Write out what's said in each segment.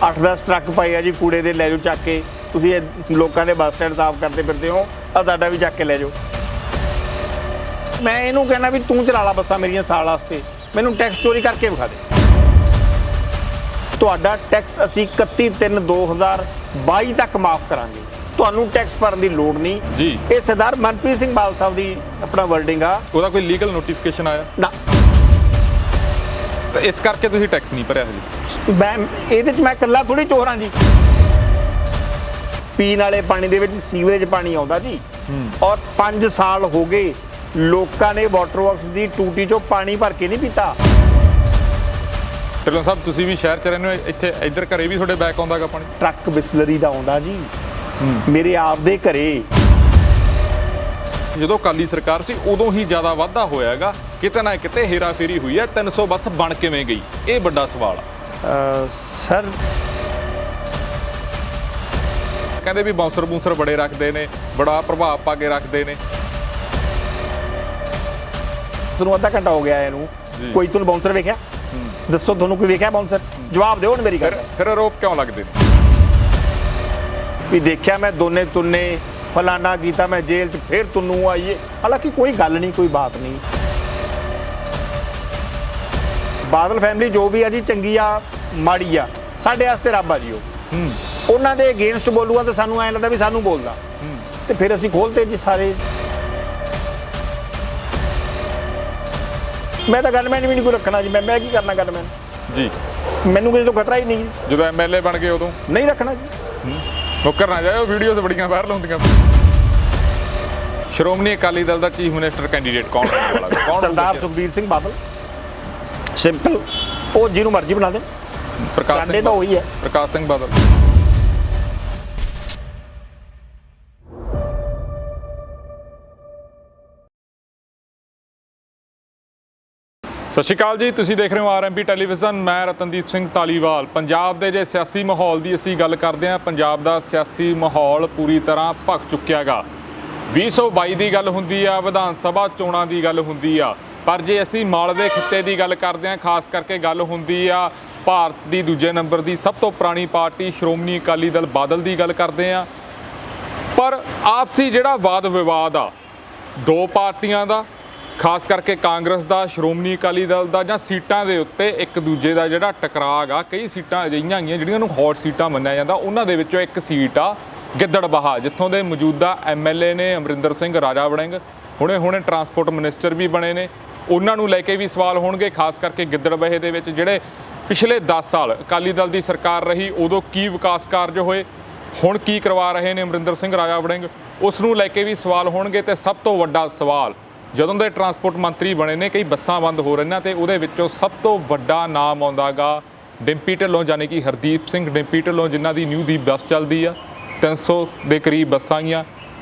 8-10 truck पाए आ जी कूड़े दे, लै जाओ चक के। तुसीं लोकां दे बस स्टैंड साफ करते फिरते हो, साडा भी चक के लै जाओ। मैं इहनूं कहना भी तूं चला ला बसां मेरियां साल वास्ते, मैनूं टैक्स चोरी करके विखा दे। तुहाडा टैक्स असीं 31/3/2022 तक माफ़ करांगे, ਤੁਹਾਨੂੰ ਟੈਕਸ ਭਰਨ ਦੀ ਲੋੜ ਨਹੀਂ ਜੀ। ਇਹ ਸਰਦਾਰ ਮਨਪ੍ਰੀਤ ਸਿੰਘ ਬਾਲ ਸਾਹਿਬ ਦੀ ਆਪਣਾ ਵਰਡਿੰਗ ਆ। ਉਹਦਾ ਕੋਈ ਲੀਗਲ ਨੋਟੀਫਿਕੇਸ਼ਨ ਆਇਆ ਨਾ, ਤਾਂ ਇਸ ਕਰਕੇ ਤੁਸੀਂ ਟੈਕਸ ਨਹੀਂ ਭਰਿਆ ਹਜੇ? ਮੈਂ ਇਹਦੇ 'ਚ ਮੈਂ ਇਕੱਲਾ ਥੋੜੀ ਚੋਰ ਹਾਂ ਜੀ। ਪੀਣ ਵਾਲੇ ਪਾਣੀ ਦੇ ਵਿੱਚ ਸੀਵਰੇਜ ਪਾਣੀ ਆਉਂਦਾ ਜੀ, ਔਰ 5 ਸਾਲ ਹੋ ਗਏ ਲੋਕਾਂ ਨੇ ਵਾਟਰ ਵਰਕਸ ਦੀ ਟੂਟੀ 'ਚੋਂ ਪਾਣੀ ਭਰ ਕੇ ਨਹੀਂ ਪੀਤਾ। ਢਿੱਲੋਂ ਸਾਹਿਬ ਤੁਸੀਂ ਵੀ ਸ਼ਹਿਰ 'ਚ ਰਹਿੰਦੇ ਹੋ, ਇੱਥੇ ਇੱਧਰ ਘਰੇ ਵੀ ਤੁਹਾਡੇ ਬੈਕ ਆਉਂਦਾਗਾ ਪਾਣੀ? ਟਰੱਕ ਬਿਸਲਰੀ ਦਾ ਆਉਂਦਾ ਜੀ ਮੇਰੇ ਆਪ ਦੇ ਘਰੇ। ਜਦੋਂ ਅਕਾਲੀ ਸਰਕਾਰ ਸੀ ਉਦੋਂ ਹੀ ਜ਼ਿਆਦਾ ਵਾਧਾ ਹੋਇਆ ਹੈਗਾ, ਕਿਤੇ ਨਾ ਕਿਤੇ ਹੇਰਾ ਫੇਰੀ ਹੋਈ ਹੈ। 300 ਬੱਸ ਬਣ ਕਿਵੇਂ ਗਈ, ਇਹ ਵੱਡਾ ਸਵਾਲ ਆ। ਸਰ ਕਹਿੰਦੇ ਵੀ ਬਾਉਂਸਰ ਬੂੰਸਰ ਬੜੇ ਰੱਖਦੇ ਨੇ, ਬੜਾ ਪ੍ਰਭਾਵ ਪਾ ਕੇ ਰੱਖਦੇ ਨੇ। ਤੁਹਾਨੂੰ ਅੱਧਾ ਘੰਟਾ ਹੋ ਗਿਆ ਇਹਨੂੰ, ਕੋਈ ਤੁਹਾਨੂੰ ਬਾਉਂਸਰ ਵੇਖਿਆ? ਦੱਸੋ, ਤੁਹਾਨੂੰ ਕੋਈ ਵੇਖਿਆ ਬਾਉਂਸਰ? ਜਵਾਬ ਦਿਓ ਹੁਣ ਮੇਰੀ ਗੱਲ। ਫਿਰ ਆਰੋਪ ਕਿਉਂ ਲੱਗਦੇ ਨੇ ਵੀ ਦੇਖਿਆ ਮੈਂ ਦੋਨੇ ਤੁੰਨੇ ਫਲਾਨਾ ਕੀਤਾ, ਮੈਂ ਜੇਲ੍ਹ 'ਚ ਫਿਰ ਤੁੰਨੂ ਆਈਏ। ਹਾਲਾਂਕਿ ਕੋਈ ਗੱਲ ਨਹੀਂ, ਕੋਈ ਬਾਤ ਨਹੀਂ। ਬਾਦਲ ਫੈਮਿਲੀ ਜੋ ਵੀ ਆ ਜੀ, ਚੰਗੀ ਆ ਮਾੜੀ ਆ, ਸਾਡੇ ਵਾਸਤੇ ਰੱਬ ਆ ਜੀ। ਉਹ ਉਹਨਾਂ ਦੇ ਅਗੇਂਸਟ ਬੋਲੂਗਾ ਤਾਂ ਸਾਨੂੰ ਐਂ ਲੱਗਦਾ ਵੀ ਸਾਨੂੰ ਬੋਲਦਾ, ਤੇ ਫਿਰ ਅਸੀਂ ਖੋਲ੍ਹਦੇ ਜੀ ਸਾਰੇ। ਮੈਂ ਤਾਂ ਗਨਮੈਨ ਵੀ ਨਹੀਂ ਕੋਈ ਰੱਖਣਾ ਜੀ। ਮੈਂ ਕੀ ਕਰਨਾ ਗਨਮੈਨ ਜੀ? ਮੈਨੂੰ ਕਿਸੇ ਤੋਂ ਖਤਰਾ ਹੀ ਨਹੀਂ। ਜਦੋਂ ਐਮਐਲਏ ਬਣ ਗਏ ਉਦੋਂ ਨਹੀਂ ਰੱਖਣਾ ਜੀ। ਮੁੱਕਰ ਨਾ ਜਾਇਓ, ਵੀਡੀਓਜ਼ ਬੜੀਆਂ ਵਾਇਰਲ ਹੁੰਦੀਆਂ। ਸ਼੍ਰੋਮਣੀ ਅਕਾਲੀ ਦਲ ਦਾ ਚੀਫ ਮਿਨਿਸਟਰ ਕੈਂਡੀਡੇਟ ਕੌਣ ਹੋਣ ਵਾਲਾ? ਕੌਣ? ਸਰਦਾਰ ਸੁਖਬੀਰ ਸਿੰਘ ਬਾਦਲ। ਸਿੰਪਲ, ਉਹ ਜਿਹਨੂੰ ਮਰਜ਼ੀ ਬਣਾ ਦੇ, ਪ੍ਰਕਾਸ਼ ਸਿੰਘ ਤਾਂ ਉਹੀ ਹੈ। ਪ੍ਰਕਾਸ਼ ਸਿੰਘ ਬਾਦਲ। ਸਤਿ ਸ਼੍ਰੀ ਅਕਾਲ ਜੀ, ਤੁਸੀਂ ਦੇਖ ਰਹੇ ਹੋ ਆਰਐਮਪੀ ਟੈਲੀਵਿਜ਼ਨ। ਮੈਂ ਰਤਨਦੀਪ ਸਿੰਘ ਧਾਲੀਵਾਲ। ਪੰਜਾਬ ਦੇ ਜੇ ਸਿਆਸੀ ਮਾਹੌਲ ਦੀ ਅਸੀਂ ਗੱਲ ਕਰਦੇ ਹਾਂ, ਪੰਜਾਬ ਦਾ ਸਿਆਸੀ ਮਾਹੌਲ ਪੂਰੀ ਤਰ੍ਹਾਂ ਭਖ ਚੁੱਕਿਆ ਗਾ। 2022 ਦੀ ਗੱਲ ਹੁੰਦੀ ਆ, ਵਿਧਾਨ ਸਭਾ ਚੋਣਾਂ ਦੀ ਗੱਲ ਹੁੰਦੀ ਆ, ਪਰ ਜੇ ਅਸੀਂ ਮਾਲਵੇ ਖਿੱਤੇ ਦੀ ਗੱਲ ਕਰਦੇ ਹਾਂ, ਖਾਸ ਕਰਕੇ ਗੱਲ ਹੁੰਦੀ ਆ ਭਾਰਤ ਦੀ ਦੂਜੇ ਨੰਬਰ ਦੀ ਸਭ ਤੋਂ ਪੁਰਾਣੀ ਪਾਰਟੀ ਸ਼੍ਰੋਮਣੀ ਅਕਾਲੀ ਦਲ ਬਾਦਲ ਦੀ ਗੱਲ ਕਰਦੇ ਹਾਂ। ਪਰ ਆਪਸੀ ਜਿਹੜਾ ਵਾਦ ਵਿਵਾਦ ਆ ਦੋ ਪਾਰਟੀਆਂ ਦਾ, ਖਾਸ ਕਰਕੇ ਕਾਂਗਰਸ ਦਾ, ਸ਼੍ਰੋਮਣੀ ਅਕਾਲੀ ਦਲ ਦਾ, ਜਾਂ ਸੀਟਾਂ ਦੇ ਉੱਤੇ ਇੱਕ ਦੂਜੇ ਦਾ ਜਿਹੜਾ ਟਕਰਾਅ ਗਾ, ਕਈ ਸੀਟਾਂ ਅਜਿਹੀਆਂ ਹੈਗੀਆਂ ਜਿਹੜੀਆਂ ਨੂੰ ਹੌਟ ਸੀਟਾਂ ਮੰਨਿਆ ਜਾਂਦਾ। ਉਹਨਾਂ ਦੇ ਵਿੱਚੋਂ ਇੱਕ ਸੀਟ ਆ ਗਿੱਦੜਬਾਹਾ, ਜਿੱਥੋਂ ਦੇ ਮੌਜੂਦਾ ਐਮਐਲਏ ਨੇ ਅਮਰਿੰਦਰ ਸਿੰਘ ਰਾਜਾ ਵੜਿੰਗ, ਹੁਣੇ ਟਰਾਂਸਪੋਰਟ ਮਿਨਿਸਟਰ ਵੀ ਬਣੇ ਨੇ। ਉਹਨਾਂ ਨੂੰ ਲੈ ਕੇ ਵੀ ਸਵਾਲ ਹੋਣਗੇ, ਖਾਸ ਕਰਕੇ ਗਿੱਦੜਬਾਹੇ ਦੇ ਵਿੱਚ ਜਿਹੜੇ ਪਿਛਲੇ 10 ਸਾਲ ਅਕਾਲੀ ਦਲ ਦੀ ਸਰਕਾਰ ਰਹੀ, ਉਦੋਂ ਕੀ ਵਿਕਾਸ ਕਾਰਜ ਹੋਏ, ਹੁਣ ਕੀ ਕਰਵਾ ਰਹੇ ਨੇ ਅਮਰਿੰਦਰ ਸਿੰਘ ਰਾਜਾ ਵੜਿੰਗ, ਉਸ ਨੂੰ ਲੈ ਕੇ ਵੀ ਸਵਾਲ ਹੋਣਗੇ। ਤੇ ਸਭ ਤੋਂ ਵੱਡਾ ਸਵਾਲ, ਜਦੋਂ ਦੇ ਟਰਾਂਸਪੋਰਟ ਮੰਤਰੀ ਬਣੇ ਨੇ, ਕਈ ਬੱਸਾਂ ਬੰਦ ਹੋ ਰਹੀਆਂ, ਤੇ ਉਹਦੇ ਵਿੱਚੋਂ ਸਭ ਤੋਂ ਵੱਡਾ ਨਾਮ ਆਉਂਦਾ ਗਾ ਡਿੰਪੀ ਢਿੱਲੋਂ, ਯਾਨੀ ਕਿ ਹਰਦੀਪ ਸਿੰਘ ਡਿੰਪੀ ਢਿੱਲੋਂ, ਜਿਨ੍ਹਾਂ ਦੀ ਨਿਊ ਦੀ ਬੱਸ ਚੱਲਦੀ ਆ। 300 ਦੇ ਕਰੀਬ ਬੱਸਾਂ ਗਈਆਂ।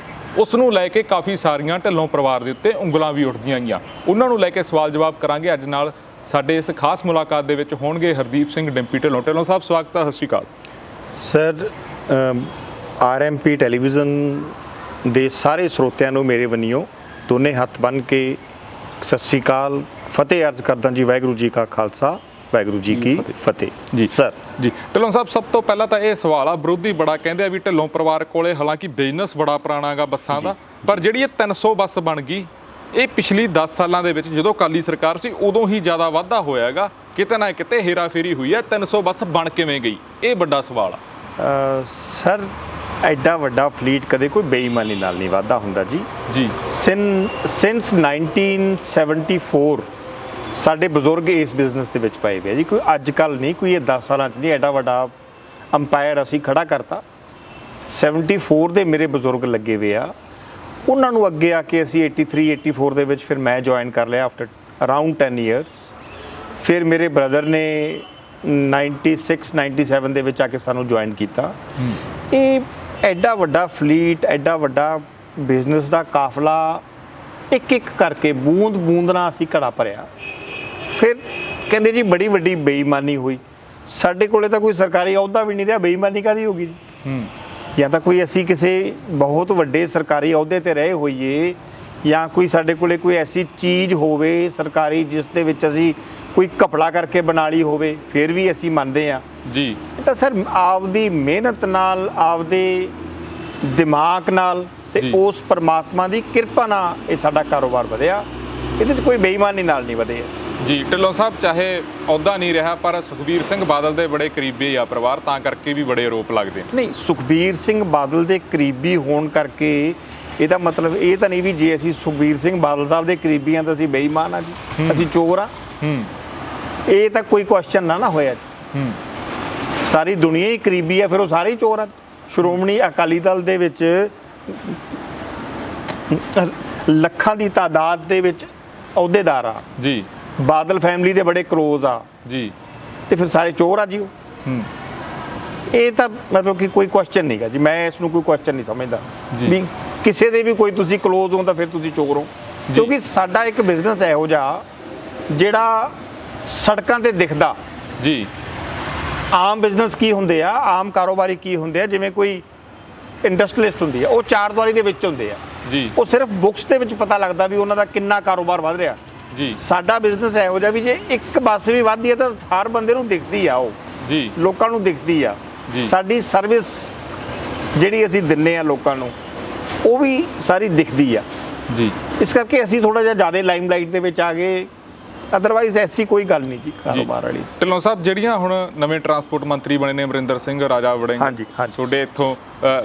ਉਸ ਨੂੰ ਲੈ ਕੇ ਕਾਫੀ ਸਾਰੀਆਂ ਢਿੱਲੋਂ ਪਰਿਵਾਰ ਦੇ ਉੱਤੇ ਉਂਗਲਾਂ ਵੀ ਉੱਠਦੀਆਂ ਗਈਆਂ। ਉਹਨਾਂ ਨੂੰ ਲੈ ਕੇ ਸਵਾਲ ਜਵਾਬ ਕਰਾਂਗੇ ਅੱਜ। ਨਾਲ ਸਾਡੇ ਇਸ ਖਾਸ ਮੁਲਾਕਾਤ ਦੇ ਵਿੱਚ ਹੋਣਗੇ ਹਰਦੀਪ ਸਿੰਘ ਡਿੰਪੀ ਢਿੱਲੋਂ। ਢਿੱਲੋਂ ਸਾਹਿਬ, ਸਵਾਗਤ ਹੈ। ਸਤਿ ਸ਼੍ਰੀ ਅਕਾਲ ਸਰ। ਆਰਐਮਪੀ ਟੈਲੀਵਿਜ਼ਨ ਦੇ ਸਾਰੇ ਸਰੋਤਿਆਂ ਨੂੰ ਮੇਰੇ ਵੱਲੋਂ ਦੋਨੇ ਹੱਥ ਬੰਨ੍ਹ ਕੇ ਸਤਿ ਸ਼੍ਰੀ ਅਕਾਲ, ਫਤਿਹ ਅਰਜ਼ ਕਰਦਾ ਜੀ। ਵਾਹਿਗੁਰੂ ਜੀ ਕਾ ਖਾਲਸਾ, ਵਾਹਿਗੁਰੂ ਜੀ ਕੀ ਫਤਿਹ। ਜੀ ਸਰ। ਜੀ ਢਿੱਲੋਂ ਸਾਹਿਬ, ਸਭ ਤੋਂ ਪਹਿਲਾਂ ਤਾਂ ਇਹ ਸਵਾਲ ਆ, ਵਿਰੋਧੀ ਬੜਾ ਕਹਿੰਦੇ ਆ ਵੀ ਢਿੱਲੋਂ ਪਰਿਵਾਰ ਕੋਲੇ ਹਾਲਾਂਕਿ ਬਿਜ਼ਨਸ ਬੜਾ ਪੁਰਾਣਾ ਗਾ ਬੱਸਾਂ ਦਾ, ਪਰ ਜਿਹੜੀ ਇਹ 300 ਬੱਸ ਬਣ ਗਈ, ਇਹ ਪਿਛਲੀ 10 ਸਾਲਾਂ ਦੇ ਵਿੱਚ ਜਦੋਂ ਅਕਾਲੀ ਸਰਕਾਰ ਸੀ ਉਦੋਂ ਹੀ ਜ਼ਿਆਦਾ ਵਾਧਾ ਹੋਇਆ ਹੈਗਾ, ਕਿਤੇ ਨਾ ਕਿਤੇ ਹੇਰਾ ਫੇਰੀ ਹੋਈ ਹੈ। 300 ਬੱਸ ਬਣ ਕਿਵੇਂ ਗਈ, ਇਹ ਵੱਡਾ ਸਵਾਲ ਆ। ਸਰ, ਐਡਾ ਵੱਡਾ ਫਲੀਟ ਕਦੇ ਕੋਈ ਬੇਈਮਾਨੀ ਨਾਲ ਨਹੀਂ ਵਾਧਾ ਹੁੰਦਾ ਜੀ। ਜੀ। ਸਿੰਸ 1974 ਸਾਡੇ ਬਜ਼ੁਰਗ ਇਸ ਬਿਜ਼ਨਸ ਦੇ ਵਿੱਚ ਪਏ ਹੋਏ ਜੀ। ਕੋਈ ਅੱਜ ਕੱਲ੍ਹ ਨਹੀਂ, ਕੋਈ ਇਹ 10 ਸਾਲਾਂ 'ਚ ਨਹੀਂ ਐਡਾ ਵੱਡਾ ਅੰਪਾਇਰ ਅਸੀਂ ਖੜਾ ਕਰਤਾ। 74 ਦੇ ਮੇਰੇ ਬਜ਼ੁਰਗ ਲੱਗੇ ਹੋਏ ਆ, ਉਹਨਾਂ ਨੂੰ ਅੱਗੇ ਆ ਕੇ ਅਸੀਂ 83-84 ਦੇ ਵਿੱਚ ਫਿਰ ਮੈਂ ਜੁਆਇਨ ਕਰ ਲਿਆ ਆਫਟਰ ਅਰਾਊਂਡ 10 ਈਅਰਸ। ਫਿਰ ਮੇਰੇ ਬ੍ਰਦਰ ਨੇ 96-97 ਦੇ ਵਿੱਚ ਆ ਕੇ ਸਾਨੂੰ ਜੁਆਇਨ ਕੀਤਾ। ਇਹ ਐਡਾ ਵੱਡਾ ਫਲੀਟ, ਐਡਾ ਵੱਡਾ ਬਿਜ਼ਨਸ ਦਾ ਕਾਫਲਾ, ਇੱਕ ਇੱਕ ਕਰਕੇ ਬੂੰਦ ਬੂੰਦ ਨਾਲ ਅਸੀਂ ਘੜਾ ਭਰਿਆ। ਫਿਰ ਕਹਿੰਦੇ ਜੀ ਬੜੀ ਵੱਡੀ ਬੇਈਮਾਨੀ ਹੋਈ। ਸਾਡੇ ਕੋਲੇ ਤਾਂ ਕੋਈ ਸਰਕਾਰੀ ਅਹੁਦਾ ਵੀ ਨਹੀਂ ਰਿਹਾ, ਬੇਈਮਾਨੀ ਕਾਹਦੀ ਹੋਗੀ ਜੀ? ਜਾਂ ਤਾਂ ਕੋਈ ਅਸੀਂ ਕਿਸੇ ਬਹੁਤ ਵੱਡੇ ਸਰਕਾਰੀ ਅਹੁਦੇ 'ਤੇ ਰਹੇ ਹੋਈਏ, ਜਾਂ ਕੋਈ ਸਾਡੇ ਕੋਲੇ ਕੋਈ ਐਸੀ ਚੀਜ਼ ਹੋਵੇ ਸਰਕਾਰੀ ਜਿਸ ਦੇ ਵਿੱਚ ਅਸੀਂ ਕੋਈ ਘਪਲਾ ਕਰਕੇ ਬਣਾ ਲਈ ਹੋਵੇ ਫਿਰ ਵੀ ਅਸੀਂ ਮੰਨਦੇ ਹਾਂ। ਜੀ ਇਹ ਤਾਂ ਸਰ ਆਪਦੀ ਮਿਹਨਤ ਨਾਲ, ਆਪਦੇ ਦਿਮਾਗ ਨਾਲ ਤੇ ਜੀ। ਉਸ ਪਰਮਾਤਮਾ ਦੀ ਕਿਰਪਾ ਨਾਲ ਇਹ ਸਾਡਾ ਕਾਰੋਬਾਰ ਵਧਿਆ। ਇਹਦੇ 'ਚ ਕੋਈ ਬੇਈਮਾਨੀ ਨਾਲ ਨਹੀਂ ਵਧੇ। ਜੀ ਢਿੱਲੋਂ ਸਾਹਿਬ, ਚਾਹੇ ਅਹੁਦਾ ਨਹੀਂ ਰਿਹਾ ਪਰ ਸੁਖਬੀਰ ਸਿੰਘ ਬਾਦਲ ਦੇ ਬੜੇ ਕਰੀਬੀ ਆ ਪਰਿਵਾਰ, ਤਾਂ ਕਰਕੇ ਵੀ ਬੜੇ ਆਰੋਪ ਲੱਗਦੇ ਨੇ। ਨਹੀਂ, ਸੁਖਬੀਰ ਸਿੰਘ ਬਾਦਲ ਦੇ ਕਰੀਬੀ ਹੋਣ ਕਰਕੇ ਇਹਦਾ ਮਤਲਬ ਇਹ ਤਾਂ ਨਹੀਂ ਵੀ ਜੇ ਅਸੀਂ ਸੁਖਬੀਰ ਸਿੰਘ ਬਾਦਲ ਸਾਹਿਬ ਦੇ ਕਰੀਬੀ ਹਾਂ ਤਾਂ ਅਸੀਂ ਬੇਈਮਾਨ ਆ ਜੀ, ਅਸੀਂ ਚੋਰ ਆ। ਇਹ ਤਾਂ ਕੋਈ ਕੁਐਸਚਨ ਨਾ ਹੋਇਆ ਜੀ। ਸਾਰੀ ਦੁਨੀਆ ਹੀ ਕਰੀਬੀ ਆ, ਫਿਰ ਉਹ ਸਾਰੇ ਹੀ ਚੋਰ ਆ। ਸ਼੍ਰੋਮਣੀ ਅਕਾਲੀ ਦਲ ਦੇ ਵਿੱਚ ਲੱਖਾਂ ਦੀ ਤਾਦਾਦ ਦੇ ਵਿੱਚ ਅਹੁਦੇਦਾਰ ਆ ਜੀ, ਬਾਦਲ ਫੈਮਿਲੀ ਦੇ ਬੜੇ ਕਲੋਜ਼ ਆ ਜੀ, ਤੇ ਫਿਰ ਸਾਰੇ ਚੋਰ ਆ ਜੀ ਉਹ। ਇਹ ਤਾਂ ਮਤਲਬ ਕਿ ਕੋਈ ਕੁਐਸਚਨ ਨਹੀਂਗਾ ਜੀ, ਮੈਂ ਇਸ ਨੂੰ ਕੋਈ ਕੁਐਸਚਨ ਨਹੀਂ ਸਮਝਦਾ ਵੀ ਕਿਸੇ ਦੇ ਵੀ ਕੋਈ ਤੁਸੀਂ ਕਲੋਜ਼ ਹੋ ਤਾਂ ਫਿਰ ਤੁਸੀਂ ਚੋਰ ਹੋ। ਕਿਉਂਕਿ ਸਾਡਾ ਇੱਕ ਬਿਜ਼ਨਸ ਇਹੋ ਜਿਹਾ ਜਿਹੜਾ ਸੜਕਾਂ ਤੇ ਦਿਖਦਾ ਜੀ। ਆਮ ਬਿਜ਼ਨਸ ਕੀ ਹੁੰਦੇ ਆ, ਆਮ ਕਾਰੋਬਾਰੀ ਕੀ ਹੁੰਦੇ ਆ, ਜਿਵੇਂ ਕੋਈ ਇੰਡਸਟਰੀਲਿਸਟ ਹੁੰਦੀ ਆ, ਉਹ ਚਾਰ ਦੀਵਾਰੀ ਦੇ ਵਿੱਚ ਹੁੰਦੇ ਆ ਜੀ, ਉਹ ਸਿਰਫ ਬੁੱਕਸ ਦੇ ਵਿੱਚ ਪਤਾ ਲੱਗਦਾ ਵੀ ਉਹਨਾਂ ਦਾ ਕਿੰਨਾ ਕਾਰੋਬਾਰ ਵੱਧ ਰਿਹਾ ਜੀ। ਸਾਡਾ ਬਿਜ਼ਨਸ ਇਹੋ ਜਿਹਾ ਵੀ ਜੇ ਇੱਕ ਬੱਸ ਵੀ ਵੱਧਦੀ ਹੈ ਤਾਂ ਹਰ ਬੰਦੇ ਨੂੰ ਦਿਖਦੀ ਆ, ਉਹ ਜੀ, ਲੋਕਾਂ ਨੂੰ ਦਿਖਦੀ ਆ। ਸਾਡੀ ਸਰਵਿਸ ਜਿਹੜੀ ਅਸੀਂ ਦਿੰਨੇ ਆ ਲੋਕਾਂ ਨੂੰ ਉਹ ਵੀ ਸਾਰੀ ਦਿਖਦੀ ਆ ਜੀ। ਇਸ ਕਰਕੇ ਅਸੀਂ ਥੋੜਾ ਜਿਹਾ ਜ਼ਿਆਦਾ ਲਾਈਮਲਾਈਟ ਦੇ ਵਿੱਚ ਆ ਗਏ, ਅਦਰਵਾਈਜ਼ ਐਸੀ ਕੋਈ ਗੱਲ ਨਹੀਂ ਜੀ ਕਾਰੋਬਾਰ ਵਾਲੀ। ਢਿੱਲੋਂ ਸਾਹਿਬ, ਜਿਹੜੀਆਂ ਹੁਣ ਨਵੇਂ ਟਰਾਂਸਪੋਰਟ ਮੰਤਰੀ ਬਣੇ ਨੇ ਅਮਰਿੰਦਰ ਸਿੰਘ ਰਾਜਾ ਵੜਿੰਗ, ਹਾਂਜੀ ਹਾਂਜੀ, ਤੁਹਾਡੇ ਇੱਥੋਂ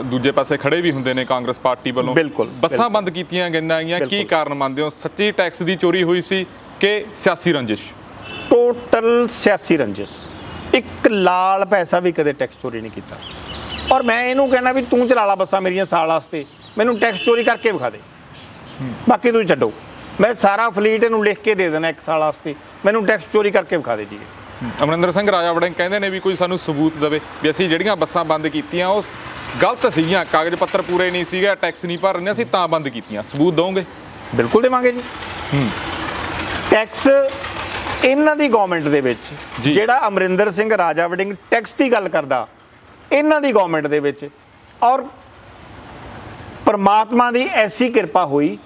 ਦੂਜੇ ਪਾਸੇ ਖੜੇ ਵੀ ਹੁੰਦੇ ਨੇ ਕਾਂਗਰਸ ਪਾਰਟੀ ਵੱਲੋਂ, ਬਿਲਕੁਲ ਬੱਸਾਂ ਬੰਦ ਕੀਤੀਆਂ ਗਈਆਂ, ਕੀ ਕਾਰਨ ਮੰਨਦੇ ਹੋ? ਸੱਚੀ ਟੈਕਸ ਦੀ ਚੋਰੀ ਹੋਈ ਸੀ ਕਿ ਸਿਆਸੀ ਰੰਜਿਸ਼? ਟੋਟਲ ਸਿਆਸੀ ਰੰਜਿਸ਼। ਇੱਕ ਲਾਲ ਪੈਸਾ ਵੀ ਕਦੇ ਟੈਕਸ ਚੋਰੀ ਨਹੀਂ ਕੀਤਾ। ਔਰ ਮੈਂ ਇਹਨੂੰ ਕਹਿਣਾ ਵੀ ਤੂੰ ਚਲਾ ਲਾ ਬੱਸਾਂ ਮੇਰੀਆਂ ਸਾਲ ਵਾਸਤੇ, ਮੈਨੂੰ ਟੈਕਸ ਚੋਰੀ ਕਰਕੇ ਵਿਖਾ ਦੇ, ਬਾਕੀ ਤੁਸੀਂ ਛੱਡੋ। ਮੈਂ ਸਾਰਾ ਫਲੀਟ ਇਹਨੂੰ ਲਿਖ ਕੇ ਦੇ ਦੇਣਾ ਇੱਕ ਸਾਲ ਵਾਸਤੇ, ਮੈਨੂੰ ਟੈਕਸ ਚੋਰੀ ਕਰਕੇ ਵਿਖਾ ਦੇ ਜੀ। ਅਮਰਿੰਦਰ ਸਿੰਘ ਰਾਜਾ ਵੜਿੰਗ ਕਹਿੰਦੇ ਨੇ ਵੀ ਕੋਈ ਸਾਨੂੰ ਸਬੂਤ ਦੇਵੇ ਵੀ ਅਸੀਂ ਜਿਹੜੀਆਂ ਬੱਸਾਂ ਬੰਦ ਕੀਤੀਆਂ ਉਹ ਗਲਤ ਸੀਗੀਆਂ, ਕਾਗਜ਼ ਪੱਤਰ ਪੂਰੇ ਨਹੀਂ ਸੀਗੇ, ਟੈਕਸ ਨਹੀਂ ਭਰ ਰਹੇ, ਅਸੀਂ ਤਾਂ ਬੰਦ ਕੀਤੀਆਂ। ਸਬੂਤ ਦਿਓਗੇ? ਬਿਲਕੁਲ ਦੇਵਾਂਗੇ ਜੀ। ਟੈਕਸ ਇਹਨਾਂ ਦੀ ਗਵਰਨਮੈਂਟ ਦੇ ਵਿੱਚ, ਜਿਹੜਾ ਅਮਰਿੰਦਰ ਸਿੰਘ ਰਾਜਾ ਵੜਿੰਗ ਟੈਕਸ ਦੀ ਗੱਲ ਕਰਦਾ, ਇਹਨਾਂ ਦੀ ਗਵਰਨਮੈਂਟ ਦੇ ਵਿੱਚ, ਔਰ ਪਰਮਾਤਮਾ ਦੀ ਐਸੀ ਕਿਰਪਾ ਹੋਈ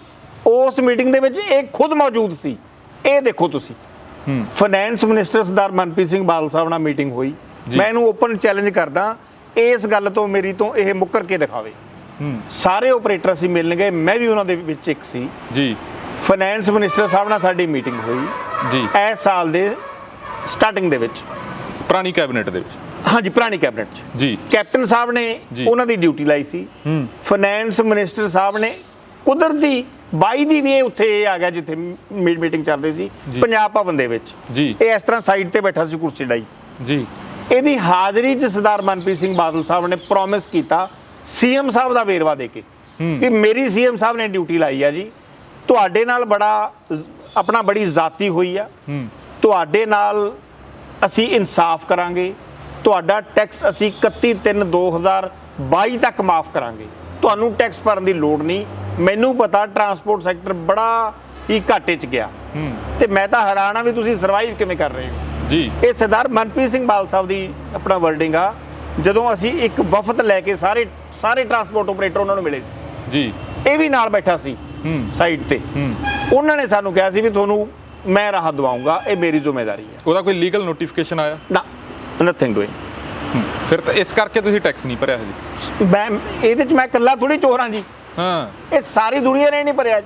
ਉਸ ਮੀਟਿੰਗ ਦੇ ਵਿੱਚ ਇਹ ਖੁਦ ਮੌਜੂਦ ਸੀ। ਇਹ ਦੇਖੋ ਤੁਸੀਂ, ਫਾਈਨੈਂਸ ਮਿਨਿਸਟਰ ਸਰਦਾਰ ਮਨਪ੍ਰੀਤ ਸਿੰਘ ਬਾਦਲ ਸਾਹਿਬ ਨਾਲ ਮੀਟਿੰਗ ਹੋਈ। ਮੈਂ ਇਹਨੂੰ ਓਪਨ ਚੈਲੰਜ ਕਰਦਾ, ਇਸ ਗੱਲ ਤੋਂ ਮੇਰੀ ਤੋਂ ਇਹ ਮੁੱਕਰ ਕੇ ਦਿਖਾਵੇ। ਸਾਰੇ ਆਪਰੇਟਰ ਅਸੀਂ ਮਿਲਣ ਗਏ, ਮੈਂ ਵੀ ਉਹਨਾਂ ਦੇ ਵਿੱਚ ਇੱਕ ਸੀ ਜੀ। ਫਾਈਨੈਂਸ ਮਿਨਿਸਟਰ ਸਾਹਿਬ ਨਾਲ ਸਾਡੀ ਮੀਟਿੰਗ ਹੋਈ ਜੀ ਇਸ ਸਾਲ ਦੇ ਸਟਾਰਟਿੰਗ ਦੇ ਵਿੱਚ, ਪੁਰਾਣੀ ਕੈਬਨਿਟ ਦੇ ਵਿੱਚ। ਹਾਂਜੀ, ਪੁਰਾਣੀ ਕੈਬਨਿਟ 'ਚ ਜੀ। ਕੈਪਟਨ ਸਾਹਿਬ ਨੇ ਉਹਨਾਂ ਦੀ ਡਿਊਟੀ ਲਾਈ ਸੀ। ਫਾਈਨੈਂਸ ਮਿਨਿਸਟਰ ਸਾਹਿਬ ਨੇ ਕੁਦਰਤੀ 22 ਦੀ ਵੀ ਇਹ ਉੱਥੇ ਆ ਗਿਆ ਜਿੱਥੇ ਮੀਟਿੰਗ ਚੱਲ ਰਹੀ ਸੀ, ਪੰਜਾਬ ਭਵਨ ਦੇ ਵਿੱਚ ਜੀ। ਇਹ ਇਸ ਤਰ੍ਹਾਂ ਸਾਈਡ ਤੇ ਬੈਠਾ ਸੀ ਕੁਰਸੀ ਡਾਈ ਜੀ। ਇਹਦੀ ਹਾਜ਼ਰੀ 'ਚ ਸਰਦਾਰ ਮਨਪ੍ਰੀਤ ਸਿੰਘ ਬਾਦਲ ਸਾਹਿਬ ਨੇ ਪ੍ਰੋਮਿਸ ਕੀਤਾ ਸੀਐਮ ਸਾਹਿਬ ਦਾ ਵੇਰਵਾ ਦੇ ਕੇ ਵੀ ਮੇਰੀ ਸੀਐਮ ਸਾਹਿਬ ਨੇ ਡਿਊਟੀ ਲਾਈ ਆ ਜੀ, ਤੁਹਾਡੇ ਨਾਲ ਆਪਣਾ ਬੜੀ ਜ਼ਾਤੀ ਹੋਈ ਆ, ਤੁਹਾਡੇ ਨਾਲ ਅਸੀਂ ਇਨਸਾਫ ਕਰਾਂਗੇ, ਤੁਹਾਡਾ ਟੈਕਸ ਅਸੀਂ 31/3/2022 ਤੱਕ ਮਾਫ ਕਰਾਂਗੇ, ਤੁਹਾਨੂੰ ਟੈਕਸ ਭਰਨ ਦੀ ਲੋੜ ਨਹੀਂ। ਮੈਨੂੰ ਪਤਾ ਟਰਾਂਸਪੋਰਟ ਸੈਕਟਰ ਬੜਾ ਹੀ ਘਾਟੇ 'ਚ ਗਿਆ ਤੇ ਮੈਂ ਤਾਂ ਹੈਰਾਨ ਆ ਵੀ ਤੁਸੀਂ ਸਰਵਾਈਵ ਕਿਵੇਂ ਕਰ ਰਹੇ ਹੋ ਜੀ। ਇਹ ਸਰਦਾਰ ਮਨਪ੍ਰੀਤ ਸਿੰਘ ਬਾਦਲ ਸਾਹਿਬ ਦੀ ਆਪਣਾ ਵਰਡਿੰਗ ਆ। ਜਦੋਂ ਅਸੀਂ ਇੱਕ ਵਫਦ ਲੈ ਕੇ ਸਾਰੇ ਟਰਾਂਸਪੋਰਟ ਆਪਰੇਟਰ ਉਹਨਾਂ ਨੂੰ ਮਿਲੇ ਸੀ ਜੀ, ਇਹ ਵੀ ਨਾਲ ਬੈਠਾ ਸੀ ਸਾਈਡ ਤੇ, ਉਹਨਾਂ ਨੇ ਸਾਨੂੰ ਕਿਹਾ ਸੀ ਵੀ ਤੁਹਾਨੂੰ ਮੈਂ ਰਾਹਤ ਦਵਾਉਂਗਾ, ਇਹ ਮੇਰੀ ਜ਼ਿੰਮੇਵਾਰੀ ਹੈ। ਉਹਦਾ ਕੋਈ ਲੀਗਲ ਨੋਟੀਫਿਕੇਸ਼ਨ ਆਇਆ? ਨਾ, ਨਥਿੰਗ ਡੂਇੰਗ। ਫਿਰ ਤਾਂ ਇਸ ਕਰਕੇ ਤੁਸੀਂ ਟੈਕਸ ਨਹੀਂ ਭਰਿਆ ਹਜੇ? ਮੈਂ ਇਹਦੇ 'ਚ ਮੈਂ ਇਕੱਲਾ ਥੋੜੀ ਚੋਰ ਹਾਂ ਜੀ, ਇਹ ਸਾਰੀ ਦੁਨੀਆ ਨੇ ਨਹੀਂ ਭਰਿਆ।